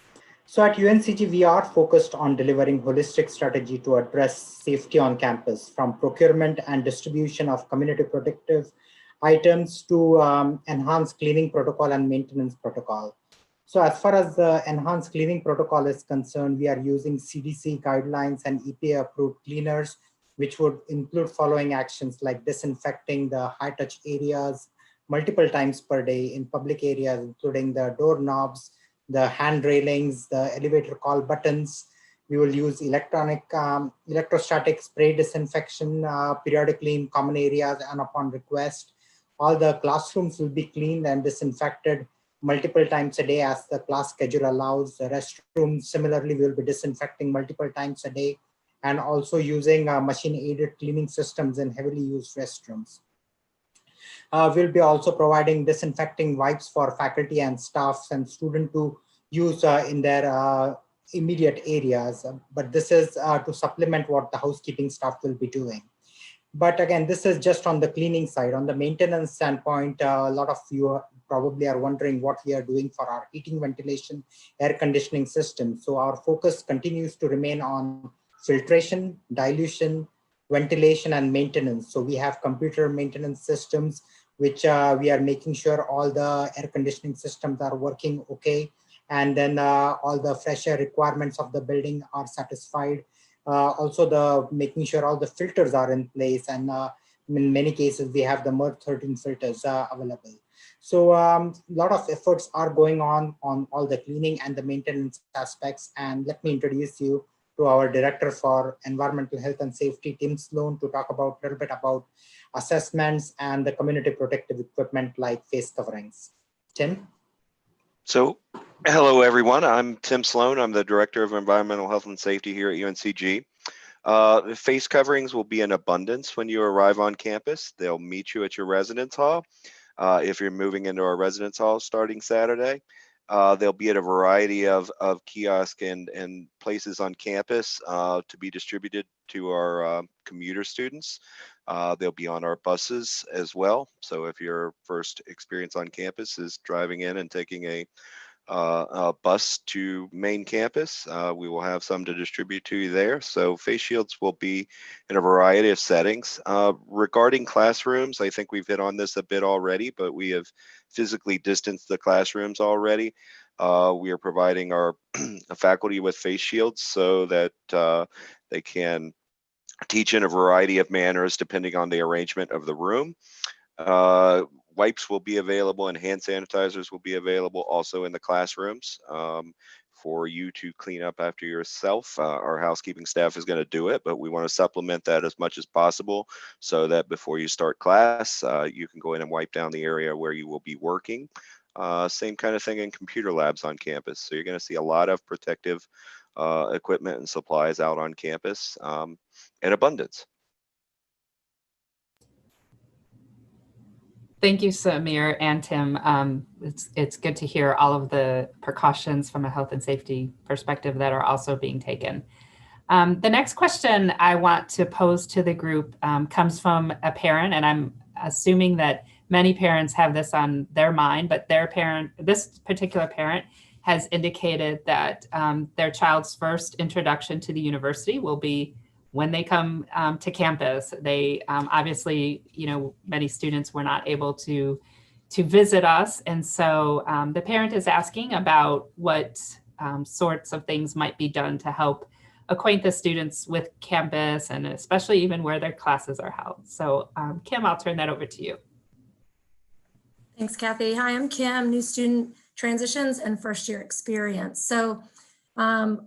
So at UNCG, we are focused on delivering holistic strategy to address safety on campus, from procurement and distribution of community protective items to enhanced cleaning protocol and maintenance protocol. So as far as the enhanced cleaning protocol is concerned, we are using CDC guidelines and EPA approved cleaners, which would include following actions like disinfecting the high touch areas multiple times per day in public areas, including the doorknobs, the hand railings, the elevator call buttons. We will use electrostatic spray disinfection periodically in common areas and upon request. All the classrooms will be cleaned and disinfected multiple times a day as the class schedule allows. The restrooms, similarly, we will be disinfecting multiple times a day, and also using machine-aided cleaning systems in heavily used restrooms. We'll be also providing disinfecting wipes for faculty and staff and students to use in their immediate areas. But this is to supplement what the housekeeping staff will be doing. But again, this is just on the cleaning side. On the maintenance standpoint, a lot of you probably are wondering what we are doing for our heating, ventilation, air conditioning system. So our focus continues to remain on filtration, dilution, ventilation, and maintenance. So we have computer maintenance systems, which we are making sure all the air conditioning systems are working okay. And then all the fresh air requirements of the building are satisfied. Also making sure all the filters are in place. And in many cases, we have the MERV 13 filters available. So a lot of efforts are going on all the cleaning and the maintenance aspects. And let me introduce you to our Director for Environmental Health and Safety, Tim Sloan, to talk about a little bit about assessments and the community protective equipment like face coverings. Tim? So, hello everyone, I'm Tim Sloan. I'm the Director of Environmental Health and Safety here at UNCG. Face coverings will be in abundance when you arrive on campus. They'll meet you at your residence hall. If you're moving into our residence hall starting Saturday, they'll be at a variety of kiosks and places on campus to be distributed to our commuter students. They'll be on our buses as well. So if your first experience on campus is driving in and taking a bus to main campus, we will have some to distribute to you there. So face shields will be in a variety of settings. Regarding classrooms, I think we've hit on this a bit already, but we have physically distanced the classrooms already. We are providing our faculty with face shields so that they can teach in a variety of manners depending on the arrangement of the room. Wipes will be available and hand sanitizers will be available also in the classrooms for you to clean up after yourself. Our housekeeping staff is going to do it, but we want to supplement that as much as possible so that before you start class, you can go in and wipe down the area where you will be working. Same kind of thing in computer labs on campus. So you're going to see a lot of protective equipment and supplies out on campus in abundance. Thank you, Samir and Tim. It's good to hear all of the precautions from a health and safety perspective that are also being taken. The next question I want to pose to the group comes from a parent, and I'm assuming that many parents have this on their mind, but this particular parent has indicated that their child's first introduction to the university will be when they come to campus. They obviously, many students were not able to visit us. And so the parent is asking about what sorts of things might be done to help acquaint the students with campus and especially even where their classes are held. So Kim, I'll turn that over to you. Thanks, Kathy. Hi, I'm Kim, new student transitions and first year experience. So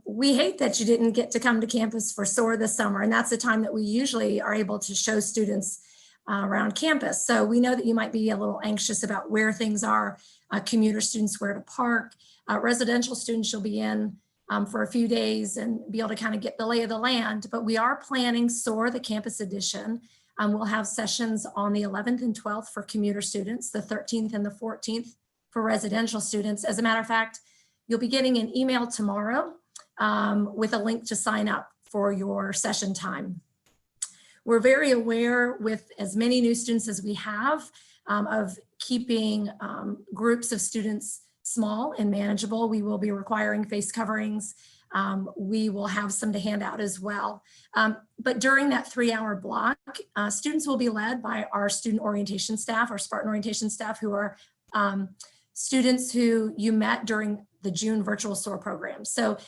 we hate that you didn't get to come to campus for SOAR this summer, and that's the time that we usually are able to show students around campus. So we know that you might be a little anxious about where things are, commuter students where to park, residential students you'll be in for a few days and be able to kind of get the lay of the land, but we are planning SOAR, the campus edition. We'll have sessions on the 11th and 12th for commuter students, the 13th and the 14th for residential students. As a matter of fact, you'll be getting an email tomorrow with a link to sign up for your session time. We're very aware with as many new students as we have of keeping groups of students small and manageable. We will be requiring face coverings. We will have some to hand out as well. But during that 3-hour block, students will be led by our student orientation staff, our Spartan orientation staff, who are students who you met during the June virtual SOAR program. So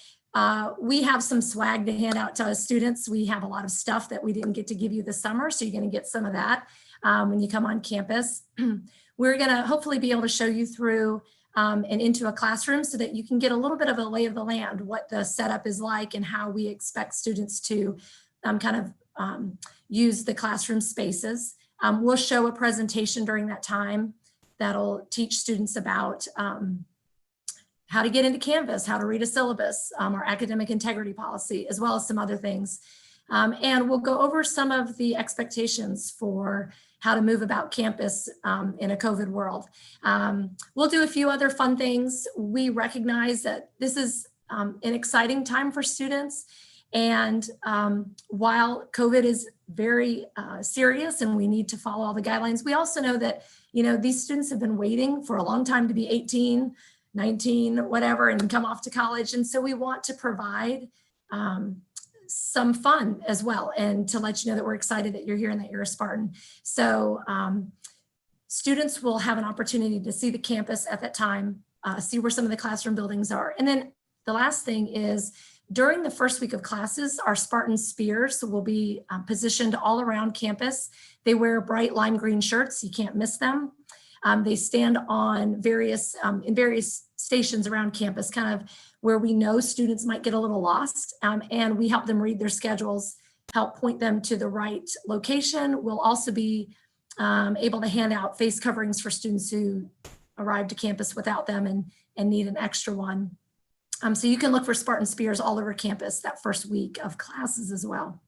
we have some swag to hand out to students. We have a lot of stuff that we didn't get to give you this summer, so you're going to get some of that when you come on campus. We're going to hopefully be able to show you through and into a classroom so that you can get a little bit of a lay of the land, what the setup is like and how we expect students to use the classroom spaces. We'll show a presentation during that time that'll teach students about how to get into Canvas, how to read a syllabus, our academic integrity policy, as well as some other things. And we'll go over some of the expectations for how to move about campus in a COVID world. We'll do a few other fun things. We recognize that this is an exciting time for students. And while COVID is very serious and we need to follow all the guidelines, we also know that, these students have been waiting for a long time to be 18, 19, whatever, and come off to college. And so we want to provide some fun as well, and to let you know that we're excited that you're here and that you're a Spartan. So students will have an opportunity to see the campus at that time, see where some of the classroom buildings are. And then the last thing is, during the first week of classes, our Spartan Spears will be positioned all around campus. They wear bright lime green shirts, you can't miss them. They stand on various stations around campus, kind of where we know students might get a little lost, and we help them read their schedules, help point them to the right location. We'll also be able to hand out face coverings for students who arrive to campus without them and need an extra one. So you can look for Spartan Spears all over campus that first week of classes as well.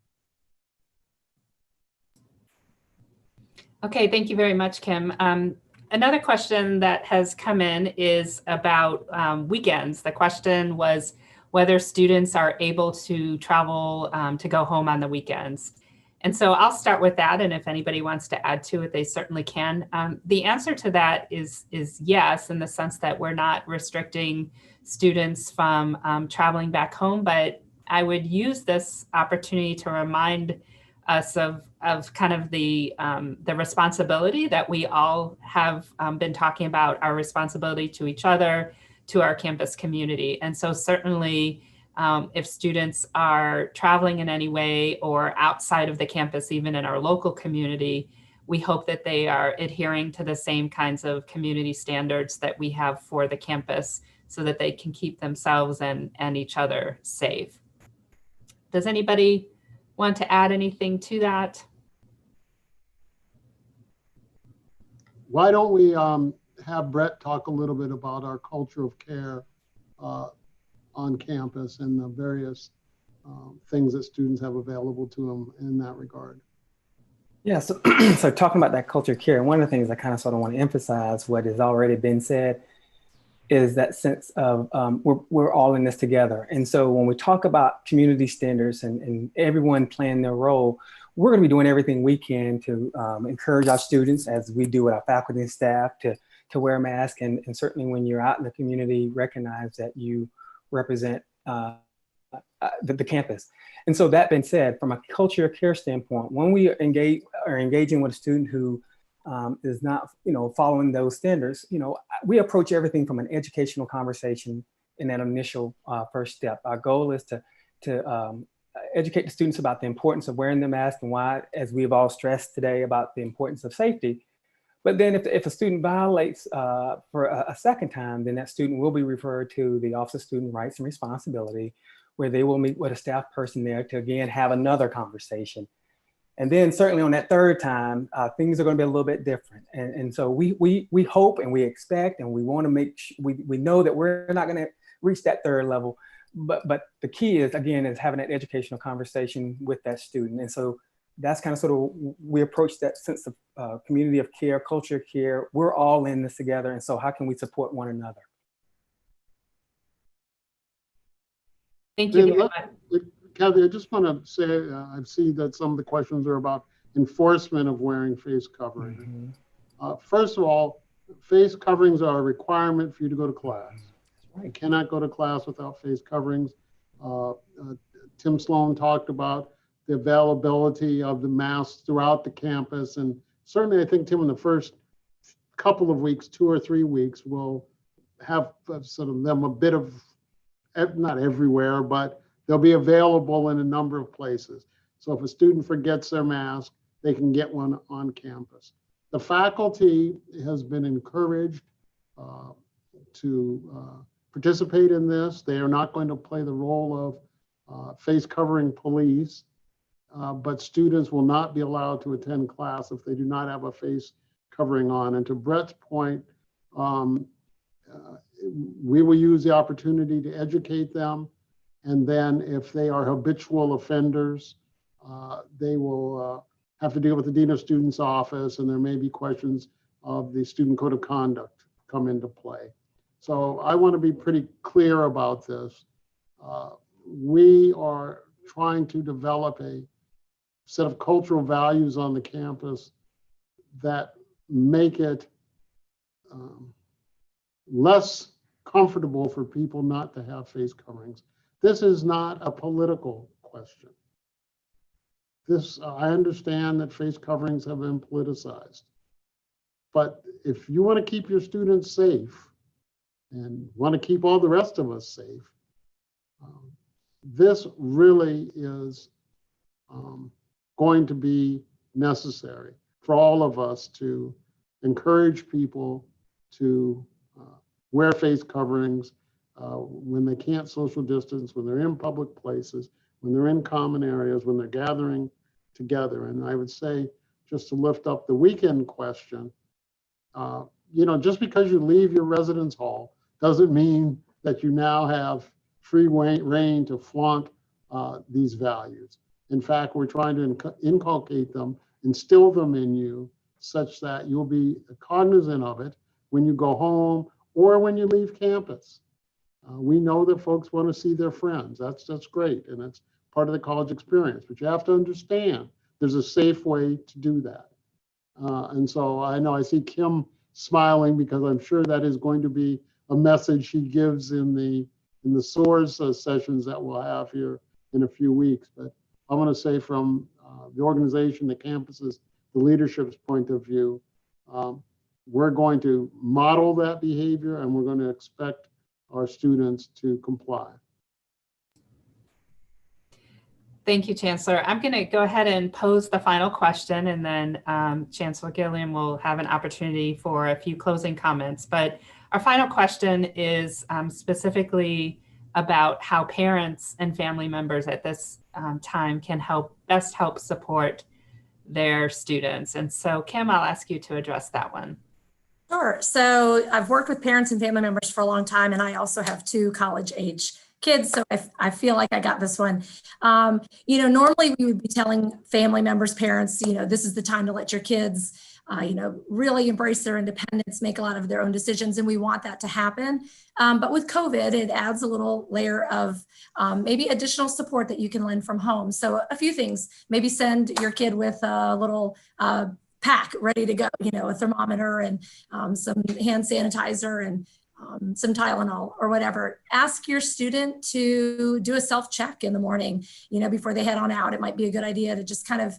Okay, thank you very much, Kim. Another question that has come in is about weekends. The question was whether students are able to travel to go home on the weekends. And so I'll start with that, and if anybody wants to add to it, they certainly can. The answer to that is yes, in the sense that we're not restricting students from traveling back home, but I would use this opportunity to remind us of kind of the responsibility that we all have been talking about, our responsibility to each other, to our campus community. And so certainly if students are traveling in any way or outside of the campus, even in our local community, we hope that they are adhering to the same kinds of community standards that we have for the campus so that they can keep themselves and each other safe. Does anybody want to add anything to that? Why don't we have Brett talk a little bit about our culture of care on campus and the various things that students have available to them in that regard. Yeah, so, so talking about that culture of care, and one of the things I kind of sort of want to emphasize what has already been said is that sense of we're all in this together. And so when we talk about community standards and everyone playing their role, we're going to be doing everything we can to encourage our students, as we do with our faculty and staff, to wear a mask. And certainly when you're out in the community, recognize that you represent the campus. And so that being said, from a culture of care standpoint, when we are engaging with a student who is not, following those standards, we approach everything from an educational conversation in that initial first step. Our goal is to educate the students about the importance of wearing the mask and why, as we've all stressed today, about the importance of safety. But then if a student violates for a second time, then that student will be referred to the Office of Student Rights and Responsibility, where they will meet with a staff person there to, again, have another conversation. And then certainly on that third time, things are going to be a little bit different. And so we hope and we expect and we want to make sure, we know that we're not going to reach that third level. But the key is, again, is having that educational conversation with that student. And so that's kind of sort of, we approach that sense of community of care, culture of care. We're all in this together. And so how can we support one another? Thank you very much. Kathy, I just want to say, I've seen that some of the questions are about enforcement of wearing face covering. First of all, face coverings are a requirement for you to go to class. You cannot go to class without face coverings. Tim Sloan talked about the availability of the masks throughout the campus. And certainly I think, Tim, in the first couple of weeks, 2 or 3 weeks, we'll have sort of them a bit of, not everywhere, but they'll be available in a number of places. So if a student forgets their mask, they can get one on campus. The faculty has been encouraged to participate in this. They are not going to play the role of face covering police, but students will not be allowed to attend class if they do not have a face covering on. And to Brett's point, we will use the opportunity to educate them. And then if they are habitual offenders, they will have to deal with the Dean of Students office, and there may be questions of the student code of conduct come into play. So I want to be pretty clear about this. We are trying to develop a set of cultural values on the campus that make it less comfortable for people not to have face coverings. This is not a political question. I understand that face coverings have been politicized, but if you want to keep your students safe and want to keep all the rest of us safe, this really is going to be necessary for all of us to encourage people to wear face coverings when they can't social distance, when they're in public places, when they're in common areas, when they're gathering together. And I would say, just to lift up the weekend question, just because you leave your residence hall doesn't mean that you now have free reign to flaunt these values. In fact, we're trying to inculcate them, instill them in you, such that you'll be cognizant of it when you go home or when you leave campus. We know that folks want to see their friends. That's great, and it's part of the college experience. But you have to understand there's a safe way to do that. And so I know I see Kim smiling, because I'm sure that is going to be a message she gives in the SOARS sessions that we'll have here in a few weeks. But I want to say, from the organization, the campuses, the leadership's point of view, we're going to model that behavior, and we're going to expect our students to comply. Thank you, Chancellor. I'm going to go ahead and pose the final question, and then Chancellor Gilliam will have an opportunity for a few closing comments. But our final question is specifically about how parents and family members at this time can best help support their students. And so, Kim, I'll ask you to address that one. Sure. So I've worked with parents and family members for a long time, and I also have 2 college-age kids, so I feel like I got this one. Normally we would be telling family members, parents, this is the time to let your kids, really embrace their independence, make a lot of their own decisions, and we want that to happen. But with COVID, it adds a little layer of maybe additional support that you can lend from home. So a few things, maybe send your kid with a little pack ready to go, a thermometer and some hand sanitizer and some Tylenol or whatever. Ask your student to do a self-check in the morning, before they head on out. It might be a good idea to just kind of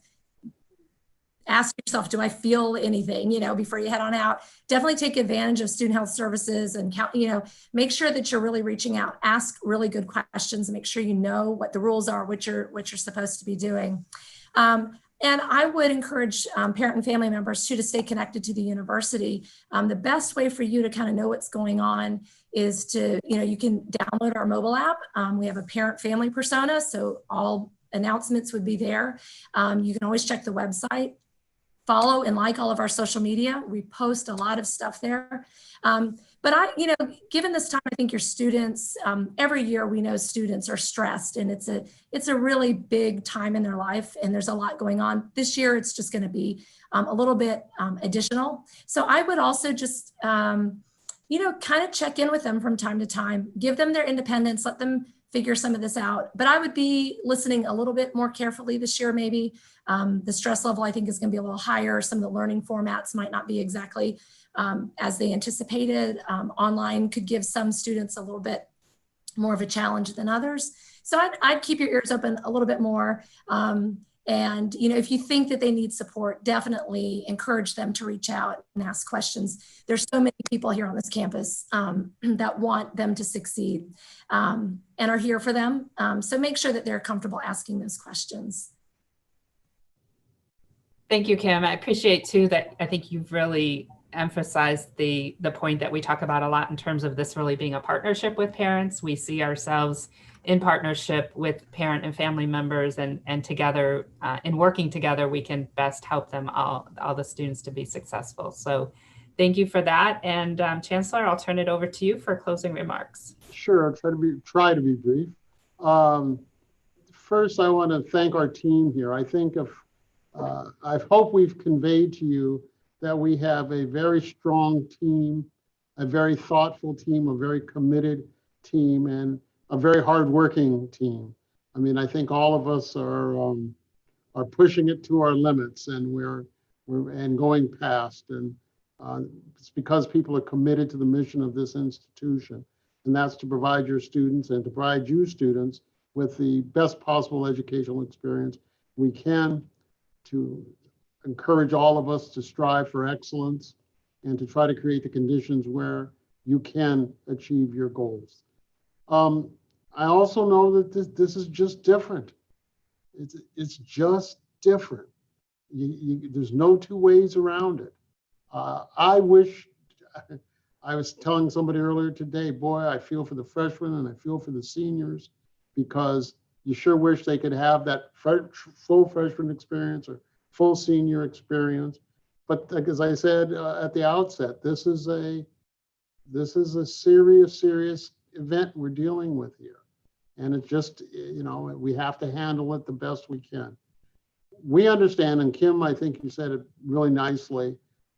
ask yourself, do I feel anything, before you head on out. Definitely take advantage of student health services and make sure that you're really reaching out. Ask really good questions and make sure you know what the rules are, what you're supposed to be doing. And I would encourage parent and family members too to stay connected to the university. The best way for you to kind of know what's going on is to, you can download our mobile app. We have a parent family persona, so all announcements would be there. You can always check the website. Follow and like all of our social media. We post a lot of stuff there. But given this time, I think your students, every year we know students are stressed, and it's a really big time in their life, and there's a lot going on. This year, it's just going to be a little bit additional. So I would also just, kind of check in with them from time to time, give them their independence, let them figure some of this out. But I would be listening a little bit more carefully this year, maybe. The stress level, I think, is going to be a little higher. Some of the learning formats might not be exactly as they anticipated. Online could give some students a little bit more of a challenge than others. So I'd keep your ears open a little bit more. And, if you think that they need support, definitely encourage them to reach out and ask questions. There's so many people here on this campus that want them to succeed and are here for them. So make sure that they're comfortable asking those questions. Thank you, Kim. I appreciate too that I think you've really emphasized the point that we talk about a lot in terms of this really being a partnership with parents. We see ourselves in partnership with parent and family members, and together, in working together, we can best help them all the students to be successful. So thank you for that. And Chancellor, I'll turn it over to you for closing remarks. Sure, I'll try to be brief. First, I want to thank our team here. I think I hope we've conveyed to you that we have a very strong team, a very thoughtful team, a very committed team, and a very hardworking team. I mean, I think all of us are pushing it to our limits, and we're going past. And it's because people are committed to the mission of this institution, and that's to provide your students and to provide you students with the best possible educational experience we can, to encourage all of us to strive for excellence and to try to create the conditions where you can achieve your goals. I also know that this is just different. It's just different. There's no two ways around it. I wish, I was telling somebody earlier today, boy, I feel for the freshmen and I feel for the seniors, because you sure wish they could have that full freshman experience or full senior experience. But like, as I said at the outset, this is a serious event we're dealing with here. And it's just, we have to handle it the best we can. We understand, and Kim, I think you said it really nicely,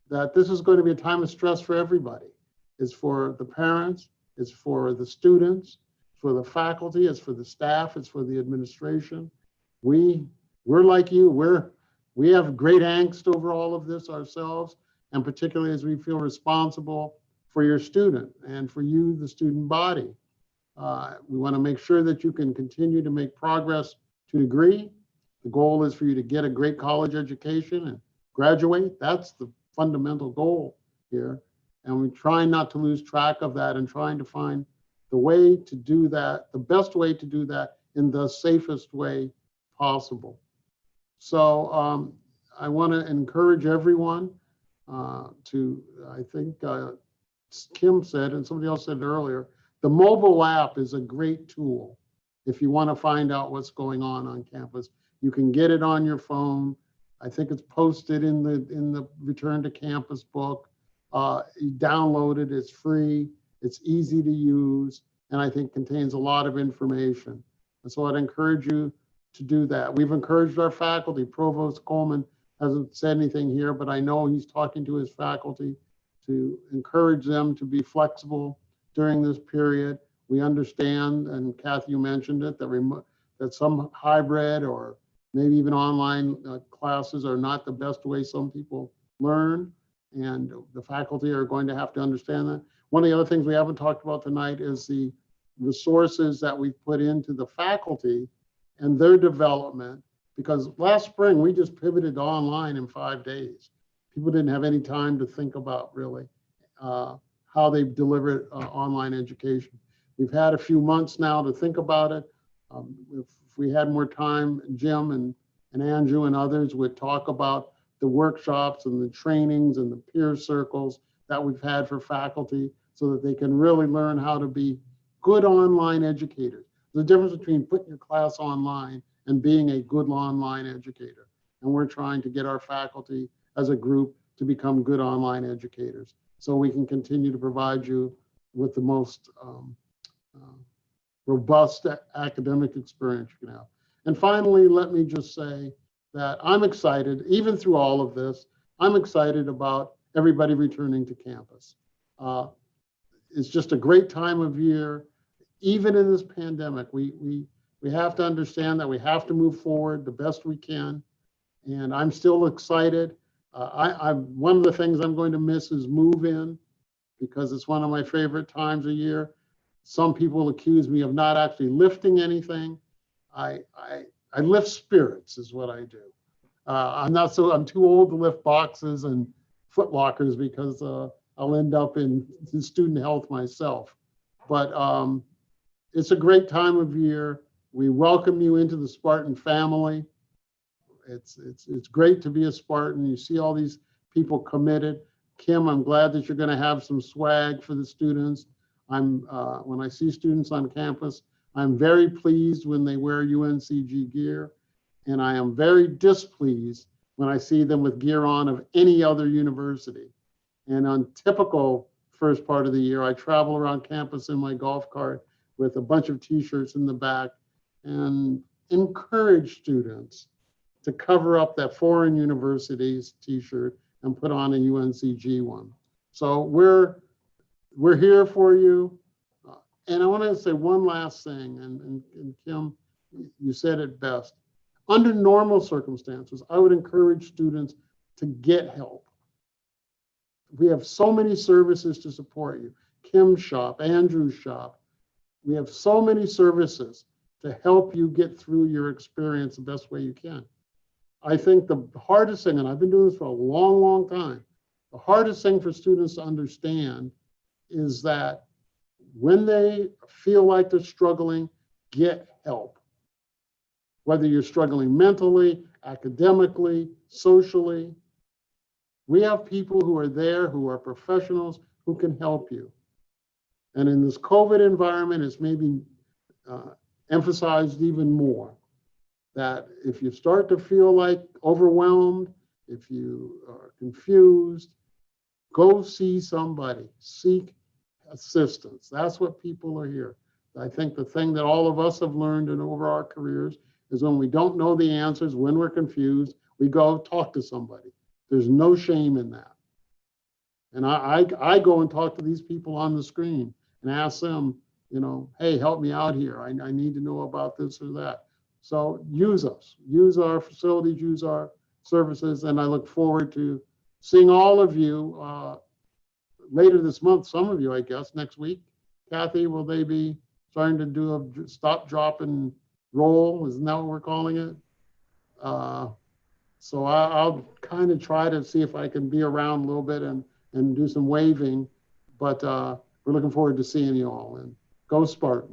that this is going to be a time of stress for everybody. It's for the parents, it's for the students, it's for the faculty, it's for the staff, it's for the administration. We're like you, we have great angst over all of this ourselves, and particularly as we feel responsible for your student and for you, the student body. We want to make sure that you can continue to make progress to a degree. The goal is for you to get a great college education and graduate. That's the fundamental goal here. And we're trying not to lose track of that and trying to find the way to do that, the best way to do that in the safest way possible. So I want to encourage everyone to, I think Kim said, and somebody else said earlier, the mobile app is a great tool. If you want to find out what's going on campus, you can get it on your phone. I think it's posted in the Return to Campus book. You download it, it's free, it's easy to use, and I think contains a lot of information. And so I'd encourage you to do that. We've encouraged our faculty. Provost Coleman hasn't said anything here, but I know he's talking to his faculty to encourage them to be flexible during this period. We understand, and Kathy, you mentioned it, that some hybrid or maybe even online classes are not the best way some people learn, and the faculty are going to have to understand that. One of the other things we haven't talked about tonight is the resources that we've put into the faculty and their development, because last spring we just pivoted to online in 5 days. People didn't have any time to think about really how they deliver online education. We've had a few months now to think about it. If we had more time, Jim and Andrew and others would talk about the workshops and the trainings and the peer circles that we've had for faculty so that they can really learn how to be good online educators. The difference between putting your class online and being a good online educator. And we're trying to get our faculty as a group to become good online educators so we can continue to provide you with the most robust academic experience you can have. And finally, let me just say that I'm excited, even through all of this, I'm excited about everybody returning to campus. It's just a great time of year. Even in this pandemic, we have to understand that we have to move forward the best we can. And I'm still excited. One of the things I'm going to miss is move-in, because it's one of my favorite times of year. Some people accuse me of not actually lifting anything. I lift spirits is what I do. I'm too old to lift boxes and foot lockers because I'll end up in student health myself. But it's a great time of year. We welcome you into the Spartan family. It's great to be a Spartan. You see all these people committed. Kim, I'm glad that you're going to have some swag for the students. When I see students on campus, I'm very pleased when they wear UNCG gear, and I am very displeased when I see them with gear on of any other university. And on typical first part of the year, I travel around campus in my golf cart with a bunch of t-shirts in the back and encourage students to cover up that foreign university's t-shirt and put on a UNCG one. So we're here for you. And I want to say one last thing, and Kim, you said it best. Under normal circumstances, I would encourage students to get help. We have so many services to support you. Kim's shop, Andrew's shop. We have so many services to help you get through your experience the best way you can. I think the hardest thing, and I've been doing this for a long, long time, the hardest thing for students to understand is that when they feel like they're struggling, get help. Whether you're struggling mentally, academically, socially, we have people who are there, who are professionals, who can help you. And in this COVID environment, it's maybe emphasized even more that if you start to feel like overwhelmed, if you are confused, go see somebody, seek assistance. That's what people are here. I think the thing that all of us have learned over our careers is when we don't know the answers, when we're confused, we go talk to somebody. There's no shame in that. And I go and talk to these people on the screen and ask them, hey, help me out here. I need to know about this or that. So use us, use our facilities, use our services. And I look forward to seeing all of you later this month, some of you, I guess, next week. Kathy, will they be starting to do a stop, drop, and roll? Isn't that what we're calling it? So I'll kind of try to see if I can be around a little bit and do some waving. But we're looking forward to seeing you all. And go Spartans.